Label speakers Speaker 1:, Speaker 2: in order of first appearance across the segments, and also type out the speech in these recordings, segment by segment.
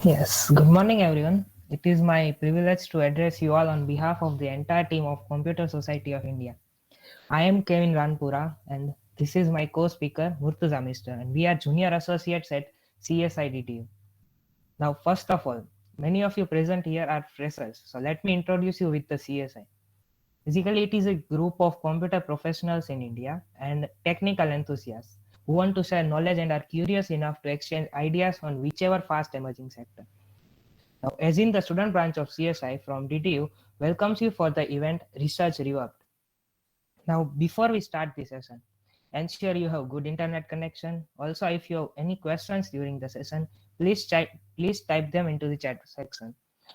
Speaker 1: Yes, good morning everyone. It is my privilege to address you all on behalf of the entire team of Computer Society of India. I am Kevin Ranpura and this is my co-speaker Murtuza Mister and we are junior associates at CSI DDU. Now first of all, many of you present here are freshers, so let me introduce you with the CSI. Basically, it is a group of computer professionals in India and technical enthusiasts who want to share knowledge and are curious enough to exchange ideas on whichever fast emerging sector. Now, as in the student branch of CSI from DTU welcomes you for the event Research Reverbed. Now, before we start the session, ensure you have good internet connection. Also, if you have any questions during the session, please type them into the chat section.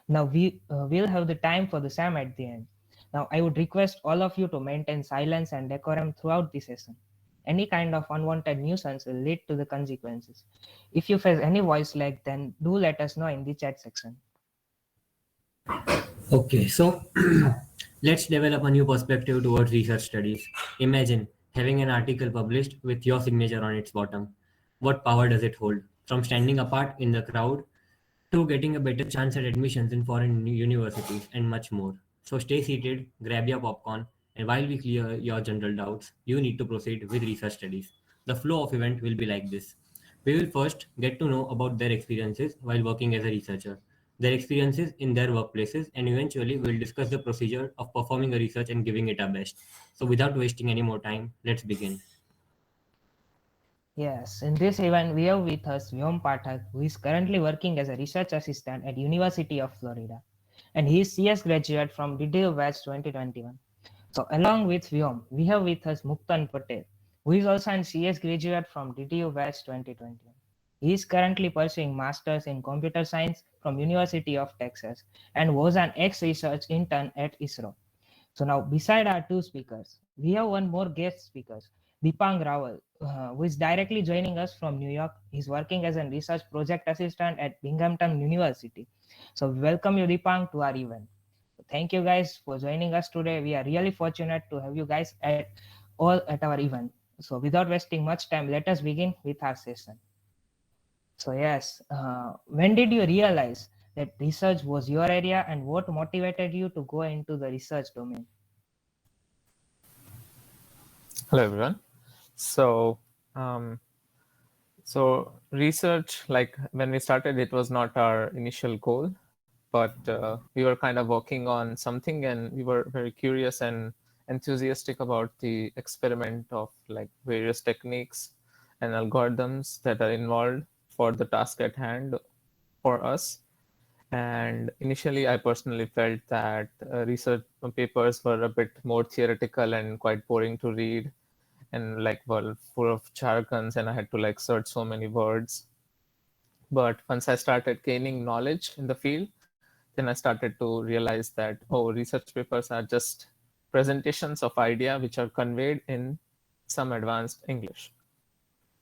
Speaker 1: Now, we will have the time for the SAM at the end. Now, I would request all of you to maintain silence and decorum throughout the session. Any kind of unwanted nuisance will lead to the consequences. If you face any voice lag, then do let us know in the chat section.
Speaker 2: Okay, so let's develop a new perspective towards research studies. Imagine having an article published with your signature on its bottom. What power does it hold? From standing apart in the crowd to getting a better chance at admissions in foreign universities and much more. So stay seated, grab your popcorn, and while we clear your general doubts, you need to proceed with research studies. The flow of event will be like this. We will first get to know about their experiences while working as a researcher, their experiences in their workplaces, and eventually we'll discuss the procedure of performing a research and giving it our best. So without wasting any more time, let's begin.
Speaker 1: Yes, in this event, we have with us Vyom Pathak, who is currently working as a research assistant at University of Florida, and he is CS graduate from DDU batch 2021. So, along with Vyom, we have with us Muktan Patel, who is also an CS graduate from DDU batch 2021. He is currently pursuing masters in computer science from University of Texas and was an ex-research intern at ISRO. So now, beside our two speakers, we have one more guest speaker, Dipang Rawal, who is directly joining us from New York. He's working as a research project assistant at Binghamton University. So we welcome you, Dipang, to our event. Thank you guys for joining us today. We are really fortunate to have you guys at our event. So without wasting much time, let us begin with our session. So yes, when did you realize that research was your area and what motivated you to go into the research domain?
Speaker 3: Hello, everyone. So, um, so research, like when we started, it was not our initial goal, but we were kind of working on something, and we were very curious and enthusiastic about the experiment of like various techniques and algorithms that are involved for the task at hand for us. And initially, I personally felt that research papers were a bit more theoretical and quite boring to read and like well full of jargons, and I had to like search so many words. But once I started gaining knowledge in the field, then I started to realize that research papers are just presentations of idea which are conveyed in some advanced English.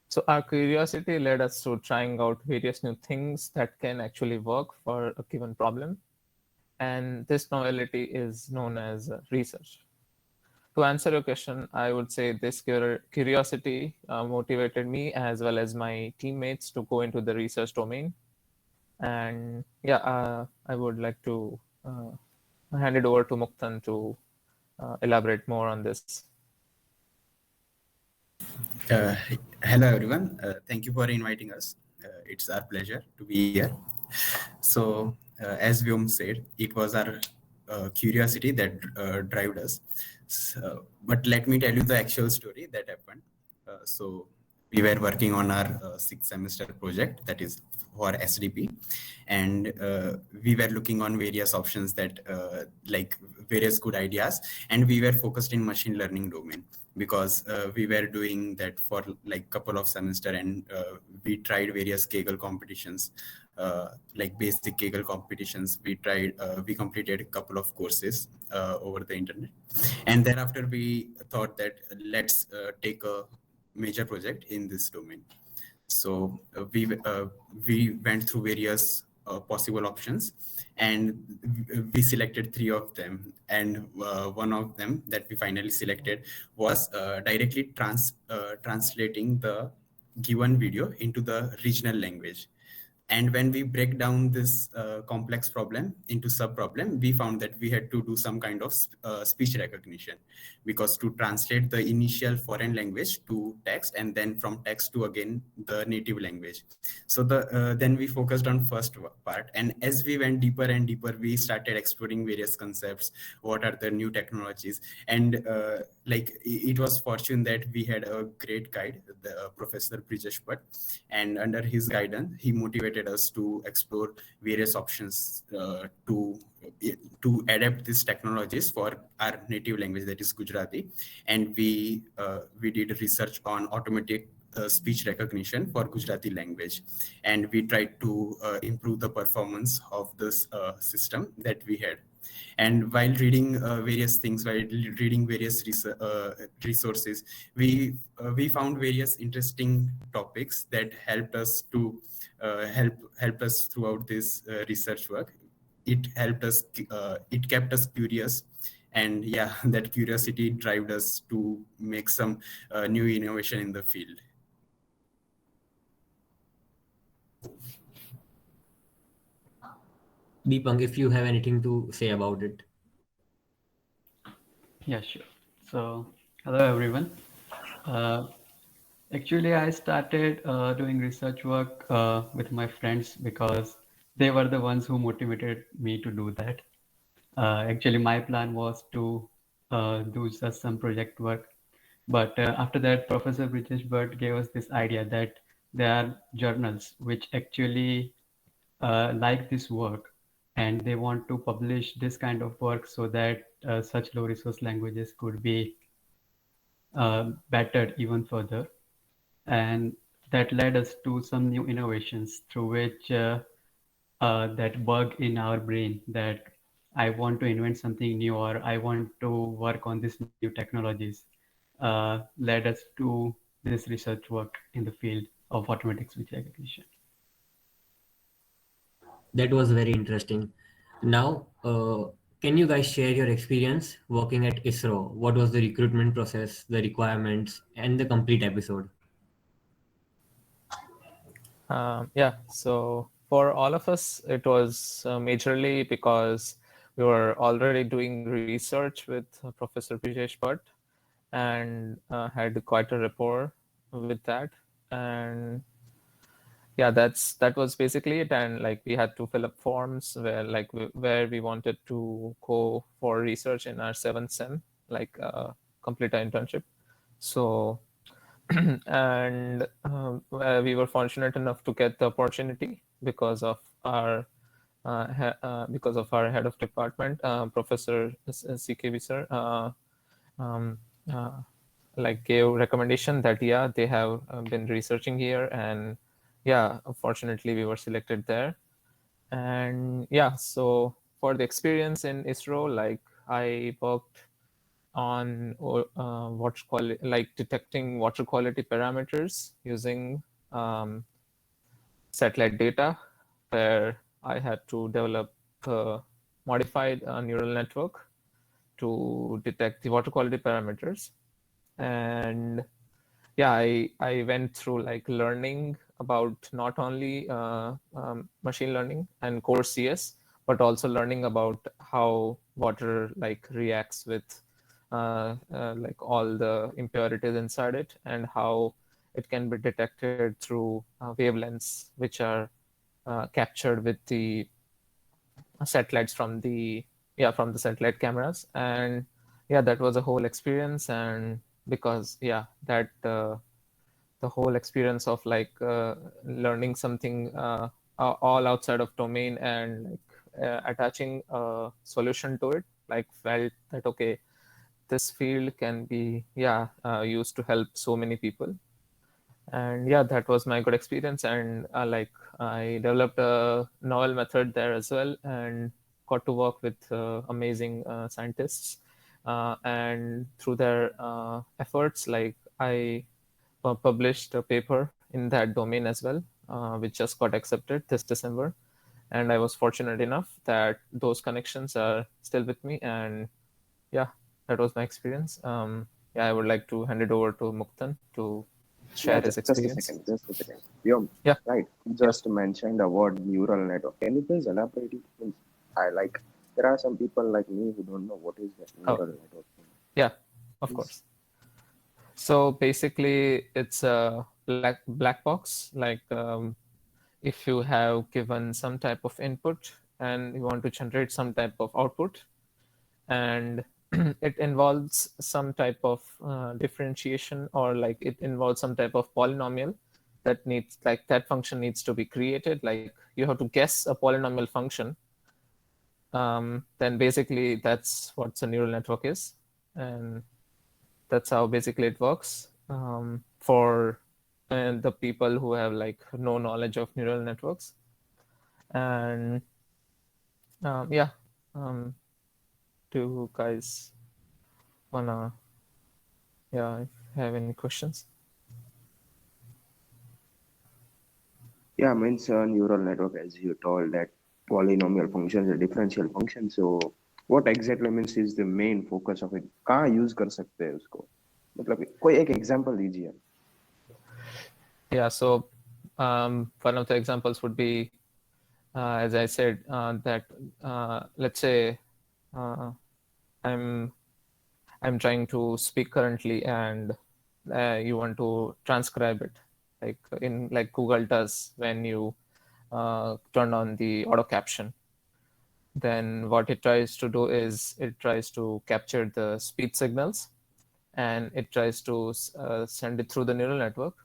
Speaker 3: So our curiosity led us to trying out various new things that can actually work for a given problem, and this novelty is known as research. To answer your question, I would say this curiosity motivated me as well as my teammates to go into the research domain. And yeah, I would like to hand it over to Muktan to elaborate more on this.
Speaker 4: Uh, Hello, everyone. Thank you for inviting us. It's our pleasure to be here. So, as Vyom said, it was our curiosity that drove us. So, but let me tell you the actual story that happened. So, we were working on our sixth semester project, that is for SDP, and we were looking on various options that like various good ideas, and we were focused in machine learning domain because we were doing that for like couple of semester, and we tried various Kaggle competitions, like basic Kaggle competitions. We completed a couple of courses over the internet, and thereafter we thought that let's take a major project in this domain. So we went through various possible options, and we selected three of them. And one of them that we finally selected was directly translating the given video into the regional language. And when we break down this complex problem into sub-problem, we found that we had to do some kind of speech recognition, because to translate the initial foreign language to text, and then from text to again the native language. So then we focused on first part, and as we went deeper and deeper, we started exploring various concepts. What are the new technologies? And it was fortune that we had a great guide, the Professor Brijesh Bhatt, and under his guidance, he motivated us to explore various options to adapt these technologies for our native language, that is Gujarati. And we did research on automatic speech recognition for Gujarati language, and we tried to improve the performance of this system that we had. And while reading various things, while reading various resources, we found various interesting topics that helped us to help us throughout this research work. It helped us. It kept us curious, and yeah, that curiosity drove us to make some new innovation in the field.
Speaker 2: Deepak, if you have anything to say about it.
Speaker 5: Yeah, sure. So, hello everyone. Actually, I started doing research work with my friends because they were the ones who motivated me to do that. Actually, my plan was to do just some project work. But after that, Professor Brijesh Bhatt gave us this idea that there are journals which actually like this work, and they want to publish this kind of work so that such low resource languages could be bettered even further. And that led us to some new innovations through which that bug in our brain that I want to invent something new or I want to work on these new technologies led us to this research work in the field of automatic speech recognition.
Speaker 2: That was very interesting. Now, can you guys share your experience working at ISRO? What was the recruitment process, the requirements, and the complete episode?
Speaker 3: Yeah, so for all of us, it was majorly because we were already doing research with Professor Brijesh Bhatt and had quite a rapport with that. And yeah, that was basically it. And like we had to fill up forms where we wanted to go for research in our 7th sem, like complete our internship. So and we were fortunate enough to get the opportunity because of our head of department, Professor CKV sir, um, uh, like gave recommendation that yeah, they have been researching here, and yeah, fortunately we were selected there. And yeah, so for the experience in ISRO, like I worked on water quality, like detecting water quality parameters using satellite data, where I had to develop a modified neural network to detect the water quality parameters. And yeah, I went through like learning about not only machine learning and core CS, but also learning about how water like reacts with like all the impurities inside it, and how it can be detected through wavelengths which are captured with the satellites from the satellite cameras. And yeah, that was a whole experience. And because yeah, that the whole experience of like learning something all outside of domain and like attaching a solution to it, like felt that okay, this field can be used to help so many people. And yeah, that was my good experience. And like I developed a novel method there as well, and got to work with amazing scientists, and through their efforts, like I published a paper in that domain as well, which just got accepted this December. And I was fortunate enough that those connections are still with me. And yeah, that was my experience. Yeah, I would like to hand it over to Muktan to share his
Speaker 6: Just a
Speaker 3: experience.
Speaker 6: second, just a second. You're
Speaker 3: Yeah.
Speaker 6: right. You just mentioned the word neural network. Can you please elaborate it? Means I like, there are some people like me who don't know what is the
Speaker 3: Oh,
Speaker 6: neural network.
Speaker 3: yeah, of
Speaker 6: Please.
Speaker 3: course. So basically, it's a black box. Like if you have given some type of input and you want to generate some type of output, and it involves some type of differentiation, or like it involves some type of polynomial that needs, like that function needs to be created. Like you have to guess a polynomial function. Then basically that's what a neural network is, and that's how basically it works. For the people who have like no knowledge of neural networks. And yeah, um, do you guys wanna, yeah, if you have any questions?
Speaker 6: Yeah, means a neural network, as you told, that polynomial functions, a differential function. So what exactly means is the main focus of it? कहाँ use कर सकते हैं उसको? मतलब कोई एक example दीजिए.
Speaker 3: Yeah, so one of the examples would be, as I said, that let's say I'm trying to speak currently, and you want to transcribe it, like in like Google does when you turn on the auto caption. Then what it tries to do is it tries to capture the speech signals, and it tries to send it through the neural network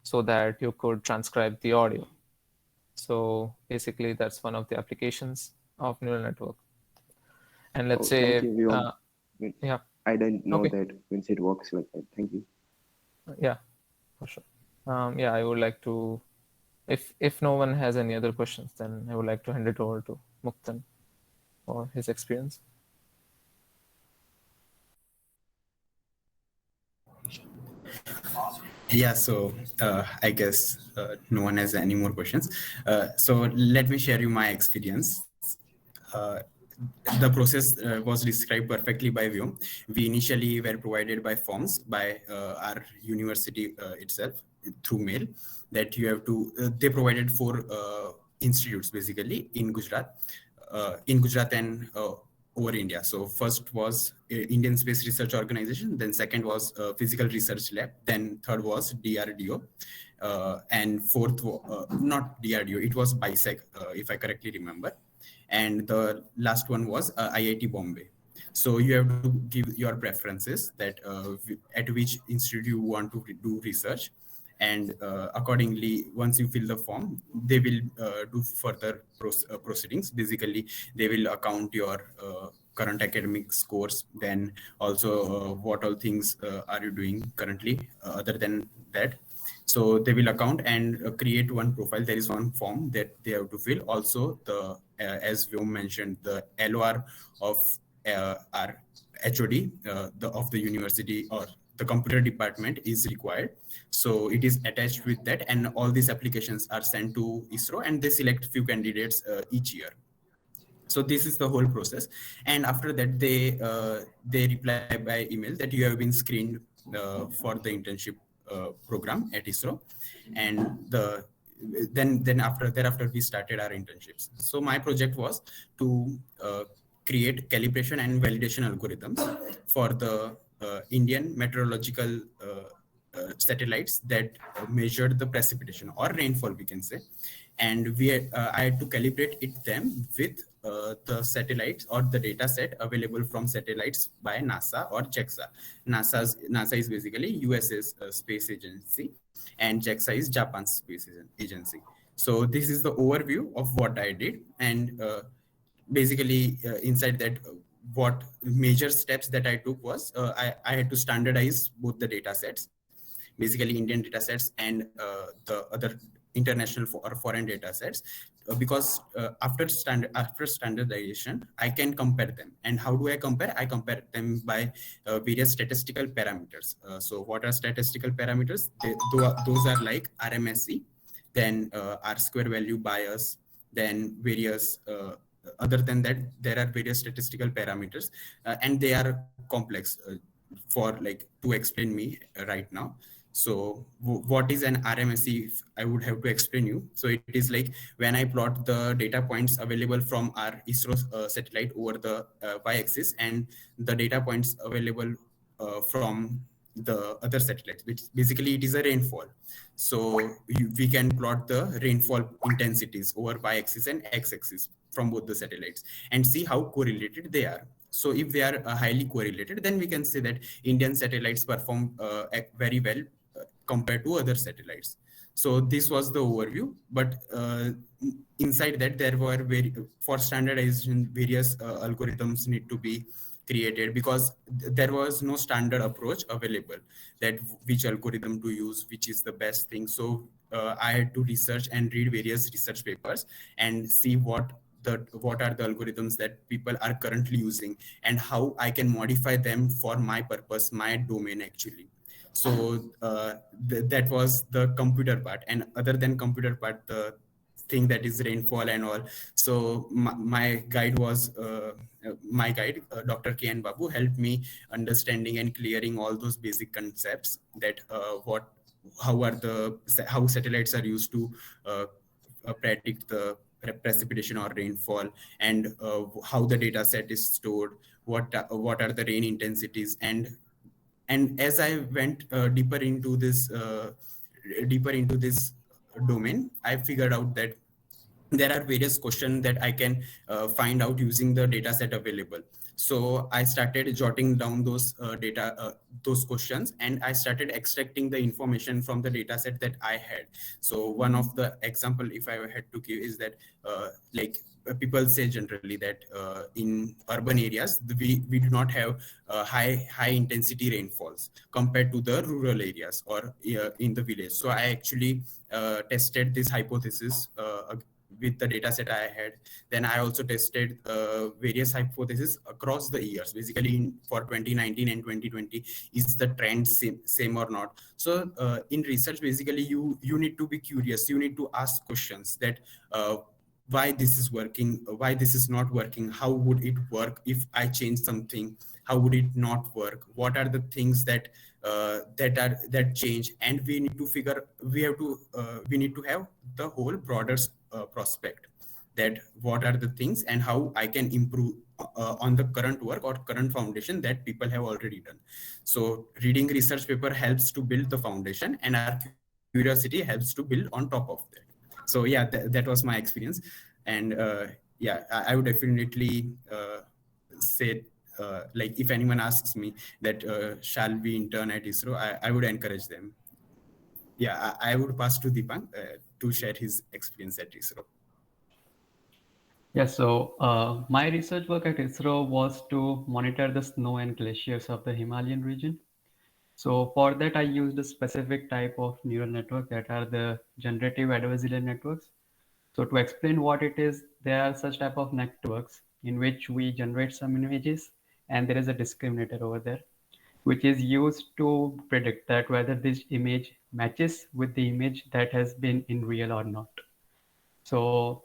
Speaker 3: so that you could transcribe the audio. So basically, that's one of the applications of neural network. And let's
Speaker 6: Oh, thank
Speaker 3: say,
Speaker 6: you, Vyom.
Speaker 3: yeah,
Speaker 6: I didn't know
Speaker 3: okay,
Speaker 6: that means it works like that. Thank you.
Speaker 3: yeah, for sure. Yeah, I would like to, if no one has any other questions, then I would like to hand it over to Muktan for his experience.
Speaker 4: Yeah, so I guess no one has any more questions. So let me share you my experience. Uh, the process was described perfectly by Vyom. We initially were provided by forms by our university itself through mail that you have to, they provided for institutes basically in Gujarat and over India. So first was Indian Space Research Organization, then second was Physical Research Lab, then third was DRDO, and fourth, not DRDO, it was BISEC, if I correctly remember. And the last one was IIT Bombay. So you have to give your preferences that at which institute you want to do research, and accordingly, once you fill the form, they will do further proceedings. Basically, they will account your current academic scores, then also what all things are you doing currently other than that. So they will account and create one profile. There is one form that they have to fill. Also, the as Vyom mentioned, the LOR of our HOD of the university or the computer department is required. So it is attached with that, and all these applications are sent to ISRO, and they select few candidates each year. So this is the whole process, and after that they reply by email that you have been screened for the internship program at ISRO, and then after thereafter we started our internships. So my project was to create calibration and validation algorithms for the Indian meteorological satellites that measured the precipitation or rainfall, we can say. And I had to calibrate them with the satellites or the data set available from satellites by NASA or JAXA. NASA is basically US's space agency, and JAXA is Japan's space agency. So this is the overview of what I did, and basically inside that, what major steps that I took was I had to standardize both the data sets, basically Indian data sets and the other international or foreign data sets, because after standardization, I can compare them. And how do I compare? I compare them by various statistical parameters. So what are statistical parameters? Those are like RMSE, then R square value bias, then various other than that, there are various statistical parameters, and they are complex for like to explain me right now. So what is an RMSE? If I would have to explain you. So it is like when I plot the data points available from our ISRO satellite over the y-axis, and the data points available from the other satellites, which basically it is a rainfall. So we can plot the rainfall intensities over y-axis and x-axis from both the satellites and see how correlated they are. So if they are highly correlated, then we can say that Indian satellites perform very well compared to other satellites. So this was the overview, but inside that there were for standardization, various algorithms need to be created, because there was no standard approach available that which algorithm to use, which is the best thing. So I had to research and read various research papers and see what are the algorithms that people are currently using and how I can modify them for my purpose, my domain actually. So that was the computer part, and other than computer part, the thing that is rainfall and all. So my guide was Dr. K.N. Babu, helped me understanding and clearing all those basic concepts that how satellites are used to predict the precipitation or rainfall, and how the data set is stored, what are the rain intensities, and as I went deeper into this domain, I figured out that there are various questions that I can find out using the data set available. So I started jotting down those questions, and I started extracting the information from the data set that I had. So one of the example, if I had to give, is that people say generally that in urban areas we do not have high intensity rainfalls compared to the rural areas or in the village. So I actually tested this hypothesis with the data set I had. Then I also tested various hypotheses across the years. Basically, for 2019 and 2020, is the trend same or not? So in research, basically, you need to be curious. You need to ask questions that why this is working, why this is not working, how would it work if I change something, how would it not work, what are the things that change, and we need to we need to have the whole broader prospect, that what are the things and how I can improve on the current work or current foundation that people have already done. So reading research paper helps to build the foundation, and our curiosity helps to build on top of that. So yeah, that was my experience. And I would definitely say, like, if anyone asks me that shall we intern at ISRO, I would encourage them. Yeah, I would pass to Deepang to share his experience at ISRO.
Speaker 5: Yeah, so my research work at ISRO was to monitor the snow and glaciers of the Himalayan region. So for that, I used a specific type of neural network that are the generative adversarial networks. So to explain what it is, there are such type of networks in which we generate some images, and there is a discriminator over there, which is used to predict that whether this image matches with the image that has been in real or not. So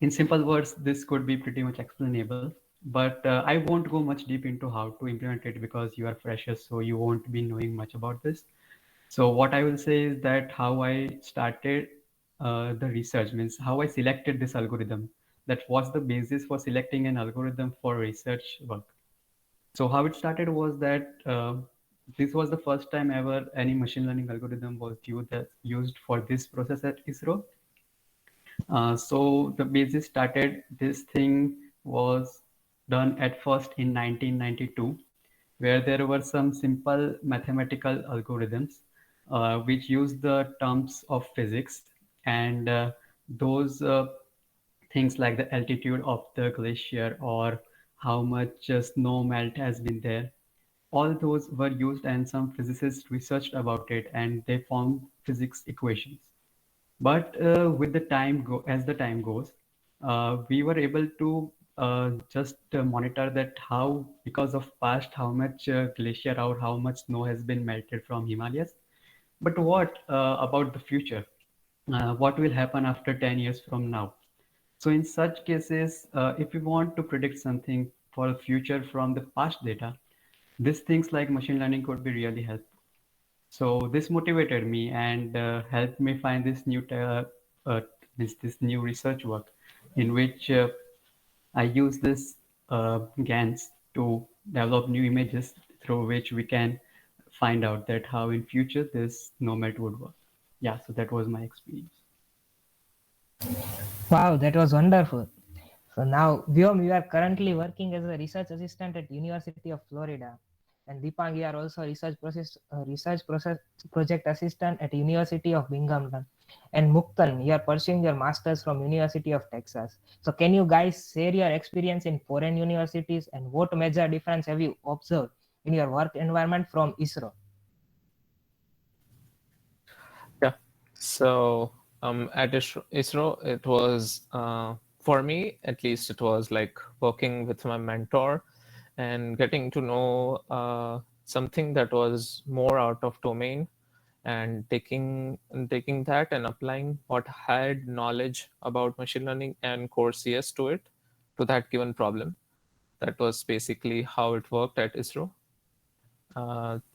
Speaker 5: in simple words, this could be pretty much explainable, but I won't go much deep into how to implement it because you are freshers, so you won't be knowing much about this. So what I will say is that how I started the research, means how I selected this algorithm. That was the basis for selecting an algorithm for research work. So how it started was that this was the first time ever any machine learning algorithm was used for this process at ISRO. So the basis started, this thing was done at first in 1992, where there were some simple mathematical algorithms which use the terms of physics, and those things like the altitude of the glacier or how much snow melt has been there, all those were used, and some physicists researched about it and they found physics equations. But with the as the time goes, we were able to just monitor that how, because of past, how much glacier or how much snow has been melted from Himalayas. But what about the future? What will happen after 10 years from now? So in such cases, if we want to predict something for the future from the past data, these things like machine learning could be really helpful. So this motivated me and helped me find this new research work in which I use this GANs to develop new images through which we can find out that how in future this nomad would work. Yeah, so that was my experience.
Speaker 1: Wow, that was wonderful. So now, Vyom, you are currently working as a research assistant at University of Florida, and Deepang, you are also research process project assistant at University of Binghamton, and Muktan, you are pursuing your masters from University of Texas. So can you guys share your experience in foreign universities and what major difference have you observed in your work environment from ISRO?
Speaker 3: Yeah. So at ISRO, it was for me at least, it was like working with my mentor and getting to know something that was more out of domain, and taking that and applying what I had knowledge about machine learning and core CS to it, to that given problem. That was basically how it worked at ISRO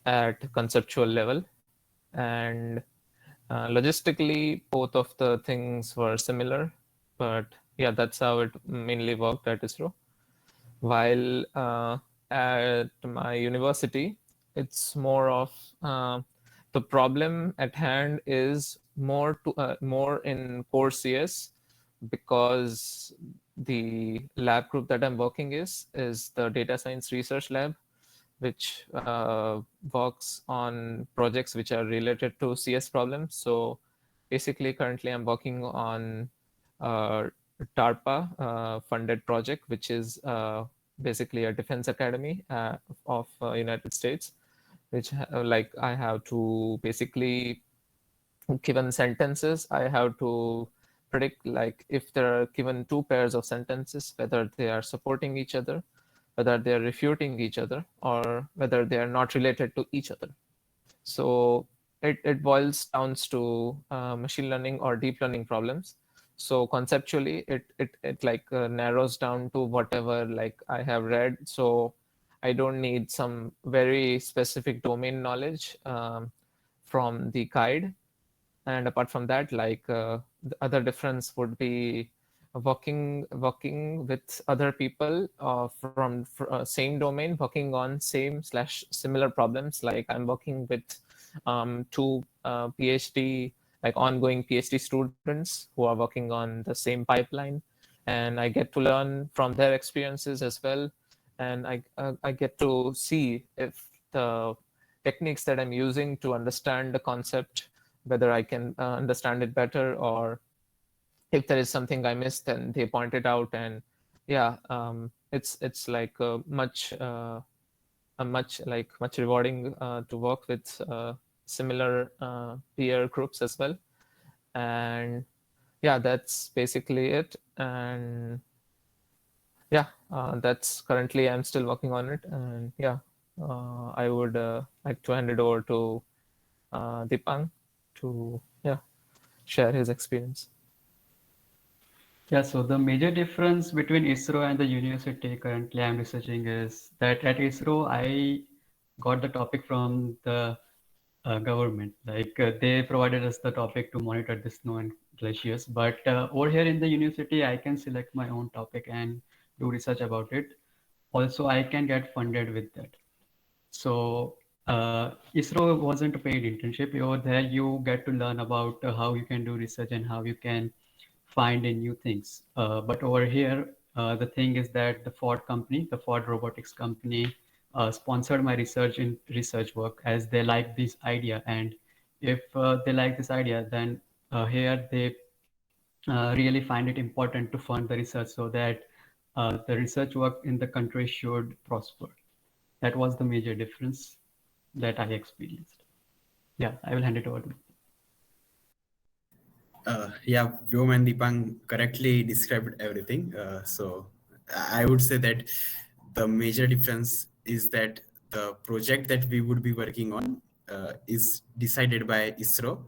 Speaker 3: at conceptual level. And logistically, both of the things were similar, but yeah, that's how it mainly worked at ISRO. While at my university, it's more of the problem at hand is more in core CS, because the lab group that I'm working is the data science research lab, which works on projects which are related to CS problems. So basically, currently I'm working on DARPA funded project, which is basically a defense academy of United States, which like I have to basically, given sentences, I have to predict, like if there are given two pairs of sentences, whether they are supporting each other, whether they are refuting each other, or whether they are not related to each other. So it boils down to machine learning or deep learning problems. So conceptually, it like narrows down to whatever like I have read. So I don't need some very specific domain knowledge from the guide. And apart from that, like the other difference would be working with other people from same domain, working on same slash similar problems. Like I'm working with two PhD, like ongoing PhD students who are working on the same pipeline, and I get to learn from their experiences as well. And I get to see if the techniques that I'm using to understand the concept, whether I can understand it better, or if there is something I missed, then they point it out. And yeah, it's like much rewarding to work with similar peer groups as well. And yeah, that's basically it. And yeah, that's currently I'm still working on it. And yeah, I would like to hand it over to Dipang to share his experience.
Speaker 5: Yeah, so the major difference between ISRO and the university currently I'm researching is that at ISRO, I got the topic from the government. Like they provided us the topic to monitor the snow and glaciers. But over here in the university, I can select my own topic and do research about it. Also, I can get funded with that. So ISRO wasn't a paid internship. Over there, you get to learn about how you can do research and how you can find in new things. But over here, the thing is that the Ford Robotics company, sponsored my research work as they like this idea. And if they like this idea, then here they really find it important to fund the research so that the research work in the country should prosper. That was the major difference that I experienced. Yeah, I will hand it over to you.
Speaker 4: Yeah, Vyom and Dipang correctly described everything. So I would say that the major difference is that the project that we would be working on is decided by ISRO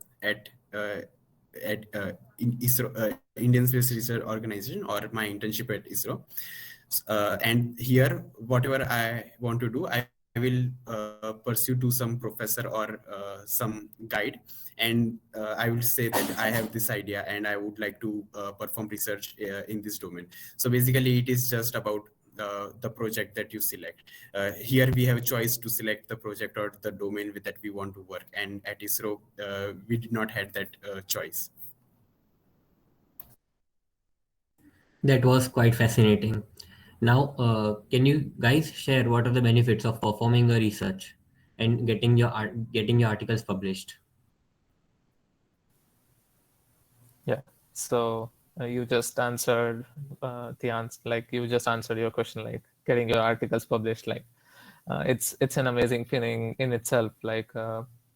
Speaker 4: in ISRO, Indian Space Research Organization, or my internship at ISRO. And here, whatever I want to do, I will pursue to some professor or some guide, and I will say that I have this idea and I would like to perform research in this domain. So basically it is just about the project that you select. Here we have a choice to select the project or the domain with that we want to work, and at ISRO we did not have that choice.
Speaker 2: That was quite fascinating. Now, can you guys share what are the benefits of performing a research and getting your articles published?
Speaker 3: Yeah. So you just answered the answer, like you just answered your question, like getting your articles published. Like it's an amazing feeling in itself. Like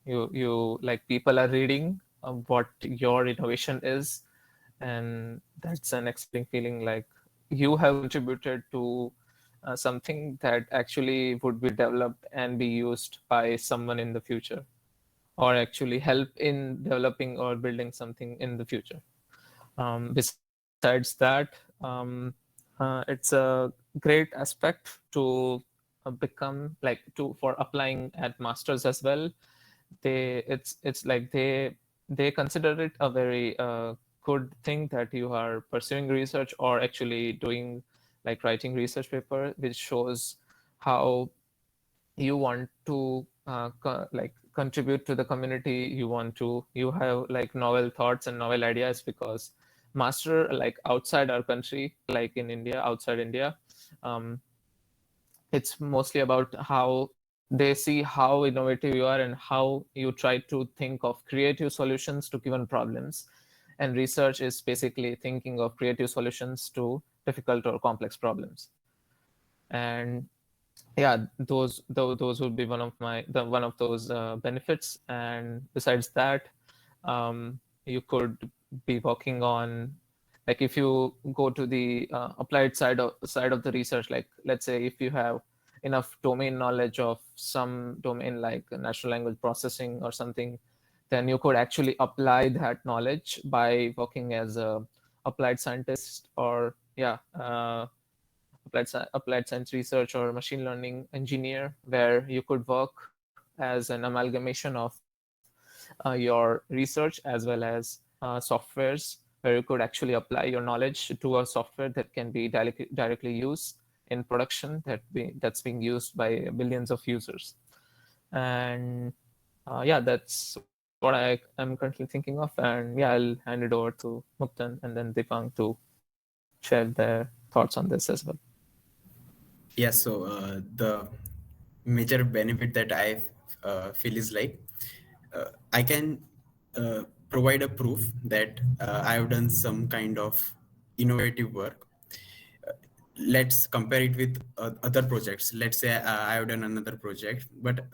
Speaker 3: you like people are reading what your innovation is, and that's an exciting feeling. Like you have contributed to something that actually would be developed and be used by someone in the future, or actually help in developing or building something in the future. Besides that, it's a great aspect to become like to for applying at masters as well. It's like they consider it a very good thing that you are pursuing research or actually doing like writing research paper, which shows how you want to like contribute to the community. You have like novel thoughts and novel ideas, because master like outside our country, like in India, outside India, um, it's mostly about how they see how innovative you are and how you try to think of creative solutions to given problems. And research is basically thinking of creative solutions to difficult or complex problems. And yeah, those would be one of those benefits. And besides that, you could be working on, like if you go to the applied side of the research, like let's say if you have enough domain knowledge of some domain like natural language processing or something, then you could actually apply that knowledge by working as a applied scientist, or applied science research or machine learning engineer, where you could work as an amalgamation of your research as well as softwares, where you could actually apply your knowledge to a software that can be directly used in production, that's being used by billions of users. And yeah, that's what I am currently thinking of. And yeah, I'll hand it over to Muktan and then Dipang to share their thoughts on this as well.
Speaker 4: Yes, so the major benefit that I feel is like I can provide a proof that I have done some kind of innovative work. Let's compare it with other projects. Let's say I have done another project, but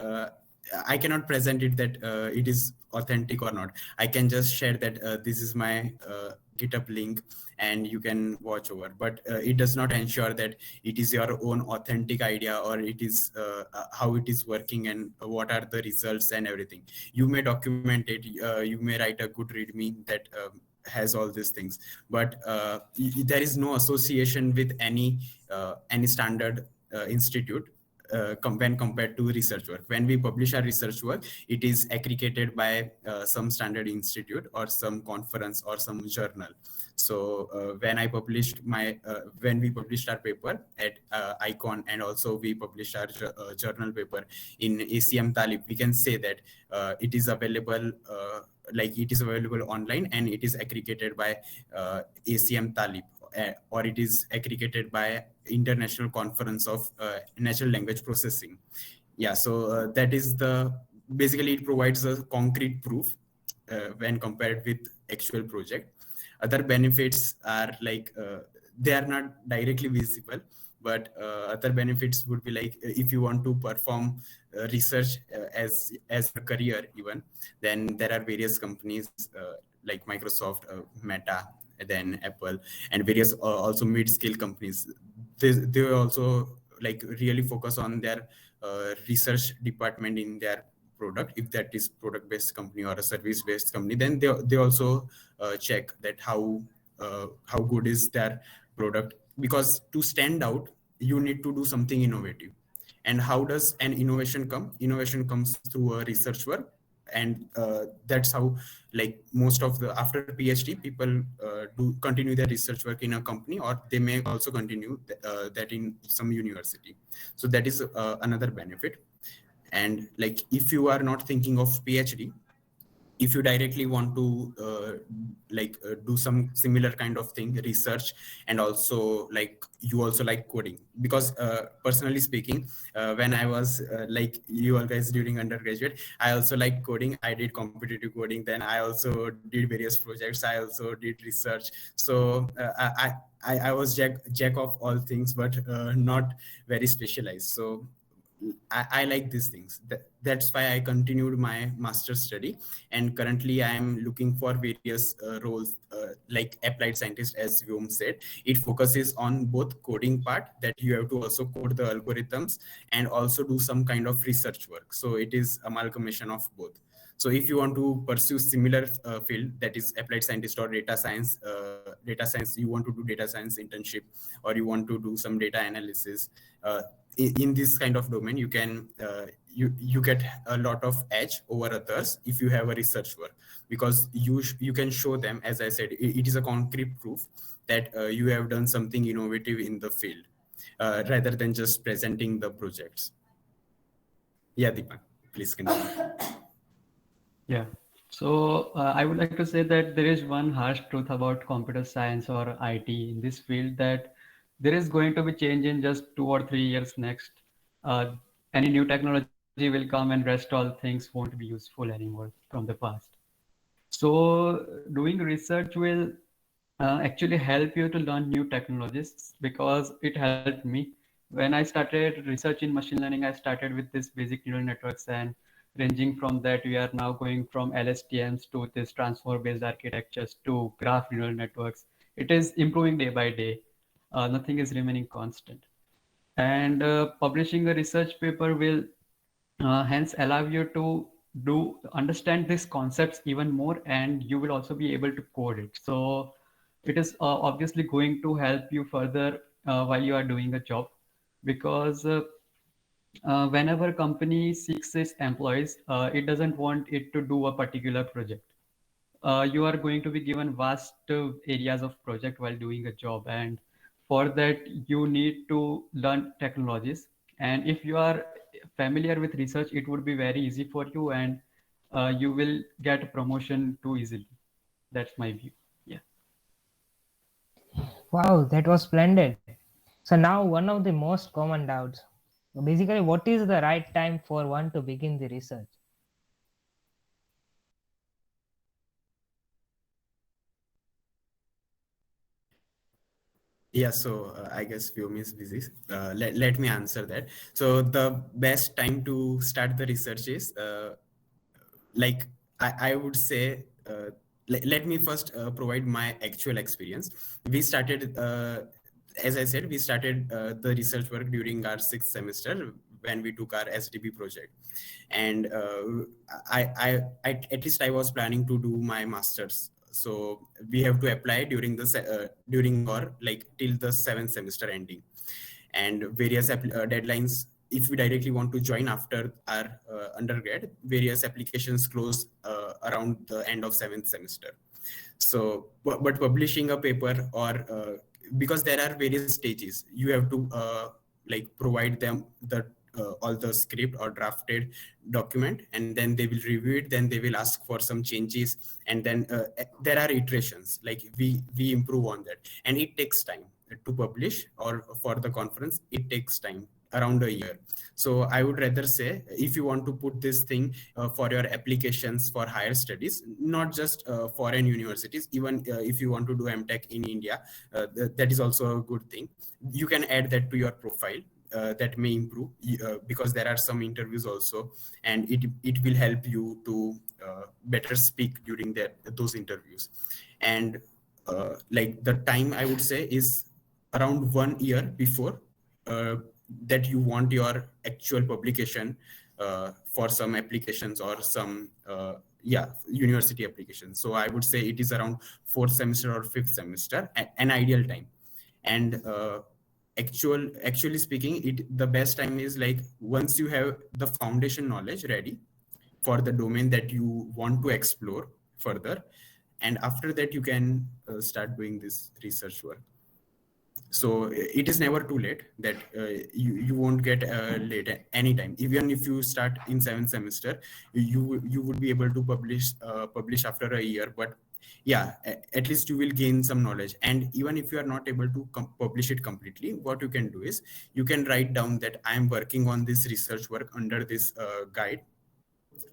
Speaker 4: I cannot present it that it is authentic or not. I can just share that this is my GitHub link and you can watch over, but it does not ensure that it is your own authentic idea, or it is how it is working and what are the results and everything. You may document it, you may write a good readme that has all these things, but there is no association with any standard institute when compared to research work. When we publish our research work, it is aggregated by some standard institute or some conference or some journal. So when we published our paper at ICON, and also we published our journal paper in ACM Talib, we can say that it is available online, and it is aggregated by ACM Talib, or it is aggregated by International Conference of Natural Language Processing. Yeah, so that is basically it provides a concrete proof when compared with actual project. Other benefits are like they are not directly visible, but other benefits would be like if you want to perform research as a career even, then there are various companies like Microsoft, Meta, then Apple, and various also mid-scale companies. They also like really focus on their research department in their product. If that is product-based company or a service-based company, then they also check that how good is their product, because to stand out you need to do something innovative. And how does an innovation come? Innovation comes through a research work, and that's how, like, most of the after PhD people do continue their research work in a company, or they may also continue that in some university. So that is another benefit. And like, if you are not thinking of PhD, if you directly want to do some similar kind of thing, research, and also like you also like coding, because personally speaking, when I was like you all guys during undergraduate, I also like coding. I did competitive coding, then I also did various projects, I also did research. So I was jack of all things, but not very specialized. So I like these things. That's why I continued my master's study, and currently I am looking for various roles, like applied scientist, as Vyom said. It focuses on both coding part, that you have to also code the algorithms and also do some kind of research work. So it is amalgamation of both. So if you want to pursue similar field, that is applied scientist or data science, you want to do data science internship, or you want to do some data analysis, in this kind of domain, you can you get a lot of edge over others if you have a research work, because you can show them, as I said, it is a concrete proof that you have done something innovative in the field, rather than just presenting the projects. Yeah, Deepak, please continue.
Speaker 5: Yeah. So I would like to say that there is one harsh truth about computer science or IT in this field, that there is going to be change in just 2 or 3 years next. Uh, any new technology will come and rest all things won't be useful anymore from the past. So doing research will actually help you to learn new technologies, because it helped me. When I started research in machine learning, I started with this basic neural networks, and ranging from that, we are now going from LSTMs to this transformer based architectures to graph neural networks. It is improving day by day. Nothing is remaining constant. And publishing a research paper will hence allow you to do understand these concepts even more, and you will also be able to code it. So it is obviously going to help you further while you are doing a job, because whenever company seeks its employees, it doesn't want it to do a particular project. You are going to be given vast areas of project while doing a job, and for that you need to learn technologies. And if you are familiar with research, it would be very easy for you, and you will get a promotion too easily. That's my view. Yeah.
Speaker 1: Wow, that was splendid. So now one of the most common doubts. Basically, what is the right time for one to begin the research?
Speaker 4: Yeah, so I guess Vyom is busy. Let me answer that. So the best time to start the research is, like, I would say, let me first provide my actual experience. We started, as I said, we started the research work during our 6th semester when we took our SDB project. And at least I was planning to do my master's. So we have to apply during during or like till the 7th semester ending, and various deadlines. If we directly want to join after our undergrad, various applications close around the end of 7th semester. So but publishing a paper, or because there are various stages, you have to like provide them the all the script or drafted document, and then they will review it, then they will ask for some changes, and then there are iterations, like we improve on that, and it takes time to publish, or for the conference it takes time around a year. So I would rather say, if you want to put this thing for your applications for higher studies, not just foreign universities, even if you want to do MTech in India, that is also a good thing. You can add that to your profile. That may improve, because there are some interviews also, and it will help you to better speak during those interviews. And like the time I would say is around 1 year before that you want your actual publication for some applications or some university applications. So I would say it is around 4th semester or 5th semester, an ideal time. And actually speaking, the best time is like once you have the foundation knowledge ready for the domain that you want to explore further, and after that you can start doing this research work. So it is never too late that you won't get late at any time. Even if you start in 7th semester, you would be able to publish after a year. But yeah, at least you will gain some knowledge. And even if you are not able to publish it completely, what you can do is you can write down that I am working on this research work under this guide,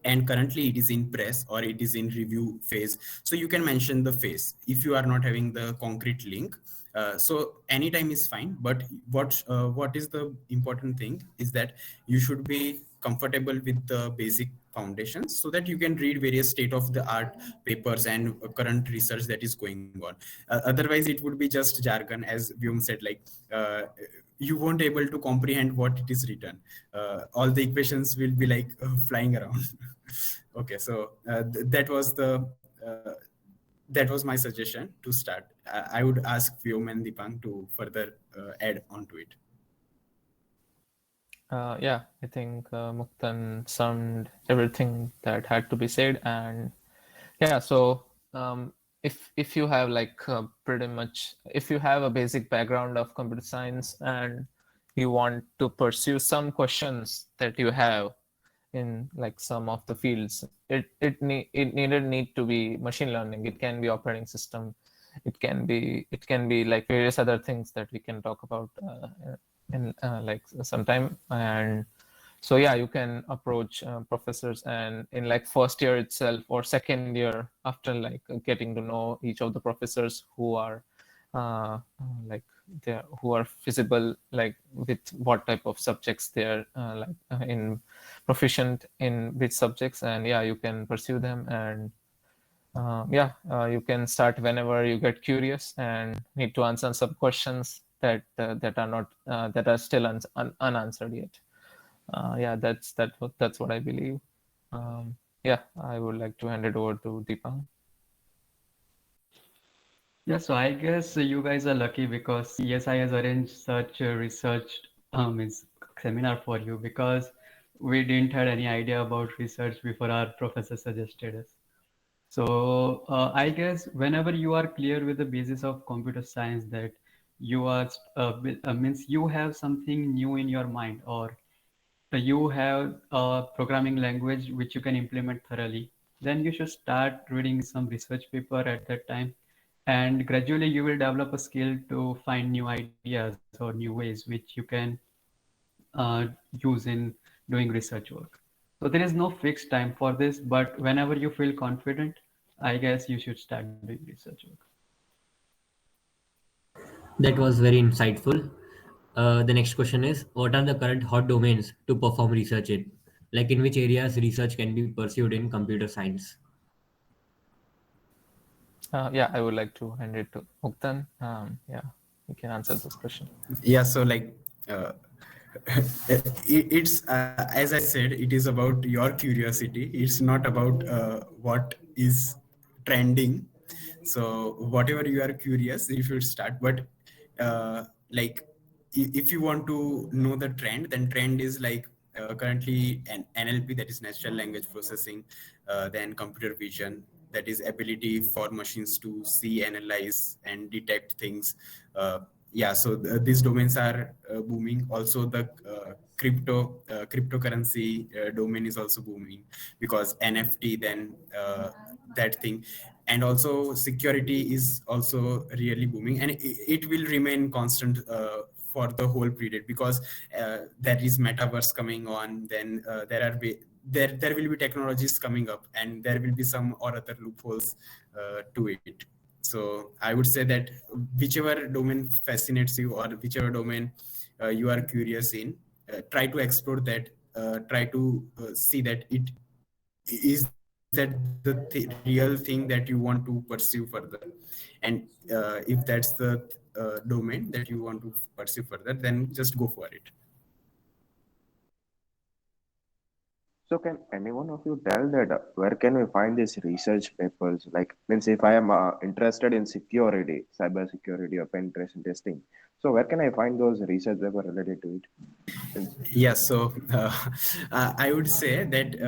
Speaker 4: and currently it is in press or it is in review phase. So you can mention the phase if you are not having the concrete link. So anytime is fine, but what is the important thing is that you should be comfortable with the basic foundations so that you can read various state of the art papers and current research that is going on. Otherwise it would be just jargon, as Vyom said, like you won't able to comprehend what it is written. All the equations will be like flying around. Okay, so that was my suggestion to start. I would ask Vyom and Dipang to further add on to it.
Speaker 3: Yeah, I think Muktan summed everything that had to be said, and yeah, so if you have like pretty much, if you have a basic background of computer science and you want to pursue some questions that you have in like some of the fields, it needed need to be machine learning. It can be operating system. It can be like various other things that we can talk about in like sometime. And so yeah, you can approach professors, and in like first year itself or second year, after like getting to know each of the professors who are like who are feasible, like with what type of subjects they're in proficient in which subjects, and yeah, you can pursue them. And you can start whenever you get curious and need to answer some questions that are not that are still unanswered yet. That's what I believe. I would like to hand it over to Deepang.
Speaker 5: Yeah, so I guess you guys are lucky because CSI has arranged such a research is seminar for you, because we didn't had any idea about research before our professor suggested us. So I guess whenever you are clear with the basis of computer science, that you are means you have something new in your mind, or you have a programming language which you can implement thoroughly, then you should start reading some research paper at that time, and gradually you will develop a skill to find new ideas or new ways which you can use in doing research work. So there is no fixed time for this, but whenever you feel confident, I guess you should start doing research work.
Speaker 2: That was very insightful. The next question is, what are the current hot domains to perform research in? Like in which areas research can be pursued in computer science?
Speaker 3: I would like to hand it to Muktan. You can answer this question.
Speaker 4: Yeah, so like it's as I said, it is about your curiosity. It's not about what is trending. So whatever you are curious, you should start. But like if you want to know the trend, then trend is like currently an NLP, that is natural language processing, then computer vision, that is ability for machines to see, analyze, and detect things. Yeah, so these domains are booming. Also the cryptocurrency domain is also booming, because NFT, then that thing. And also security is also really booming, and it will remain constant for the whole period, because there is metaverse coming on. Then there will be technologies coming up, and there will be some or other loopholes to it. So I would say that whichever domain fascinates you, or whichever domain you are curious in, try to explore that. Try to see that is that the real thing that you want to pursue further. And if that's the domain that you want to pursue further, then just go for it.
Speaker 6: So can any one of you tell that where can we find these research papers? Like, means if I am interested in security, cyber security or penetration testing, so where can I find those research papers related to it? Means,
Speaker 4: Yeah, so I would say that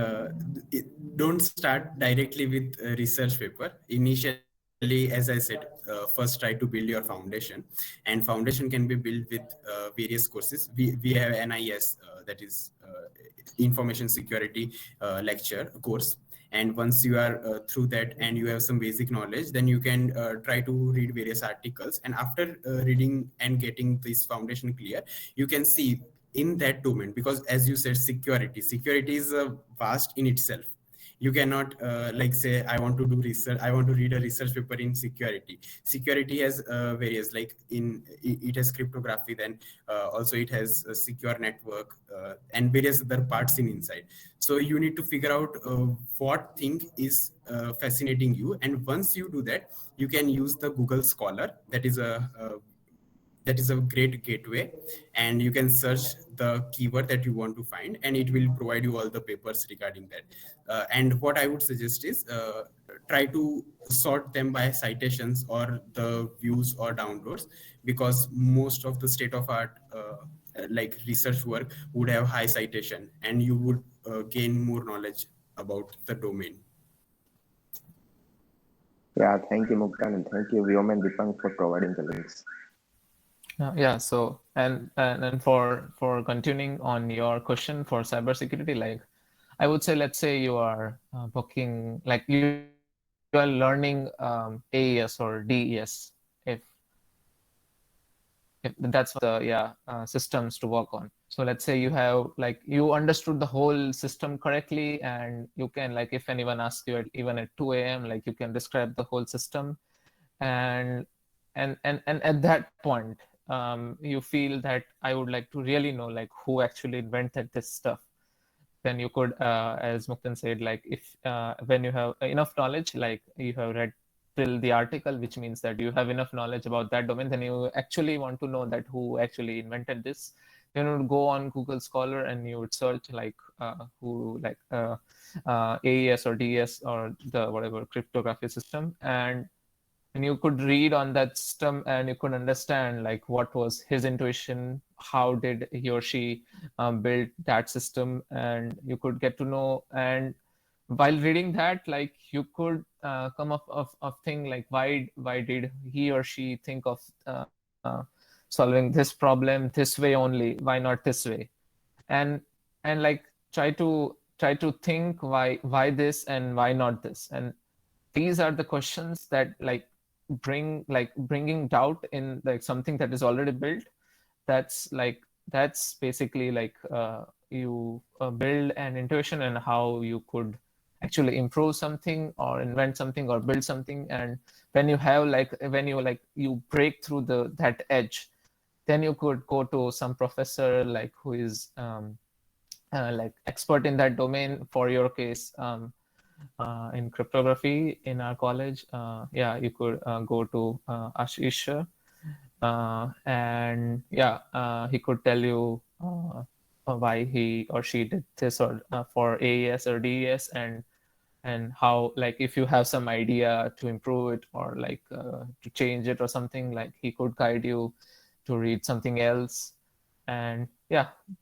Speaker 4: don't start directly with a research paper. Initially, as I said, first try to build your foundation, and foundation can be built with various courses. We have NIS, that is Information Security lecture course. And once you are through that and you have some basic knowledge, then you can try to read various articles. And after reading and getting this foundation clear, you can see in that domain, because as you said, security is vast in itself. You cannot like say, I want to do research, I want to read a research paper in security has various, like it has cryptography, then also it has a secure network, and various other parts in inside. So you need to figure out what thing is fascinating you, and once you do that, you can use the Google Scholar. That is a great gateway, and you can search the keyword that you want to find, and it will provide you all the papers regarding that. And what I would suggest is try to sort them by citations or the views or downloads, because most of the state of art like research work would have high citation, and you would gain more knowledge about the domain.
Speaker 6: yeah, thank you, Muktan, and thank you, Vyom and Dipang, for providing the links.
Speaker 3: Yeah. So and for continuing on your question for cybersecurity, like I would say, let's say you are booking, like you are learning AES or DES, if that's the systems to work on. So let's say you have, like, you understood the whole system correctly, and you can, like, if anyone asks you even at 2 a.m., like, you can describe the whole system, and at that point you feel that I would like to really know, like, who actually invented this stuff. Then you could, as Muktan said, like, if when you have enough knowledge, like you have read till the article, which means that you have enough knowledge about that domain, then you actually want to know that who actually invented this. You would go on Google Scholar and you would search, like, who, like, AES or DES or the whatever cryptography system, and you could read on that system, and you could understand, like, what was his intuition, how did he or she build that system, and you could get to know. And while reading that, like, you could come up of thing, like, why did he or she think of solving this problem this way only, why not this way, and like, try to think why this and why not this. And these are the questions that, like, bringing doubt in, like, something that is already built. That's basically, like, you build an intuition and how you could actually improve something or invent something or build something. And when you have, like, when you, like, you break through that edge, then you could go to some professor, like, who is like expert in that domain. For your case, in cryptography in our college, you could go to Ashish, and he could tell you why he or she did this, or for AES or DES, and how, like, if you have some idea to improve it, or like to change it or something, like, he could guide you to read something else. And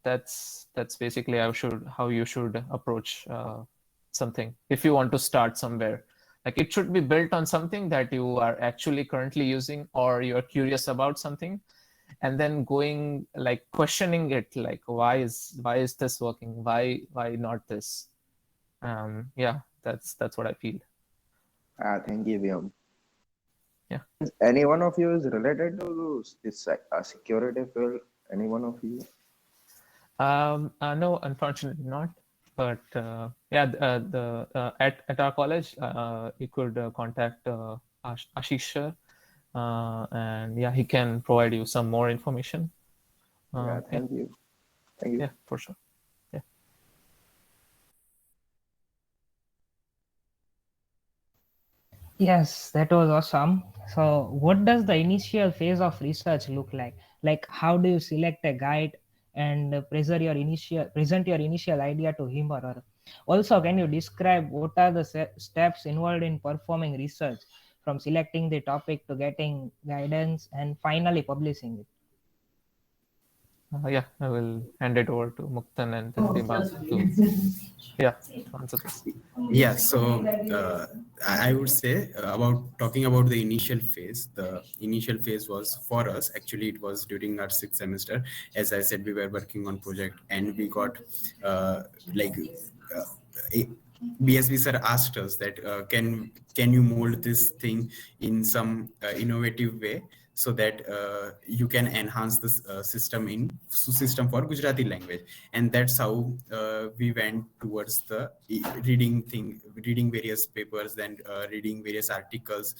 Speaker 3: that's basically how you should approach something if you want to start somewhere. Like, it should be built on something that you are actually currently using, or you're curious about something, and then going, like, questioning it, like, why is this working, why not this. That's what I feel.
Speaker 6: Thank you, Vyom.
Speaker 3: Yeah.
Speaker 6: Any one of you is related to this security field? Any one of you?
Speaker 3: No, unfortunately not. But at our college, you could contact Ashish, and he can provide you some more information.
Speaker 6: Thank you. Thank you.
Speaker 3: Yeah, for sure. Yeah.
Speaker 1: Yes, that was awesome. So, what does the initial phase of research look like? Like, how do you select a guide and present your initial idea to him or her? Also, can you describe what are the steps involved in performing research, from selecting the topic to getting guidance and finally publishing it?
Speaker 3: Yeah, I will hand it over to Muktan and then Dibang to answer this.
Speaker 4: Yeah, so I would say about talking about the initial phase. The initial phase was for us. Actually, it was during our sixth semester. As I said, we were working on project, and we got like uh, a- BSB sir asked us that can you mold this thing in some innovative way so that you can enhance this system for Gujarati language, and that's how we went towards the reading various papers, then reading various articles,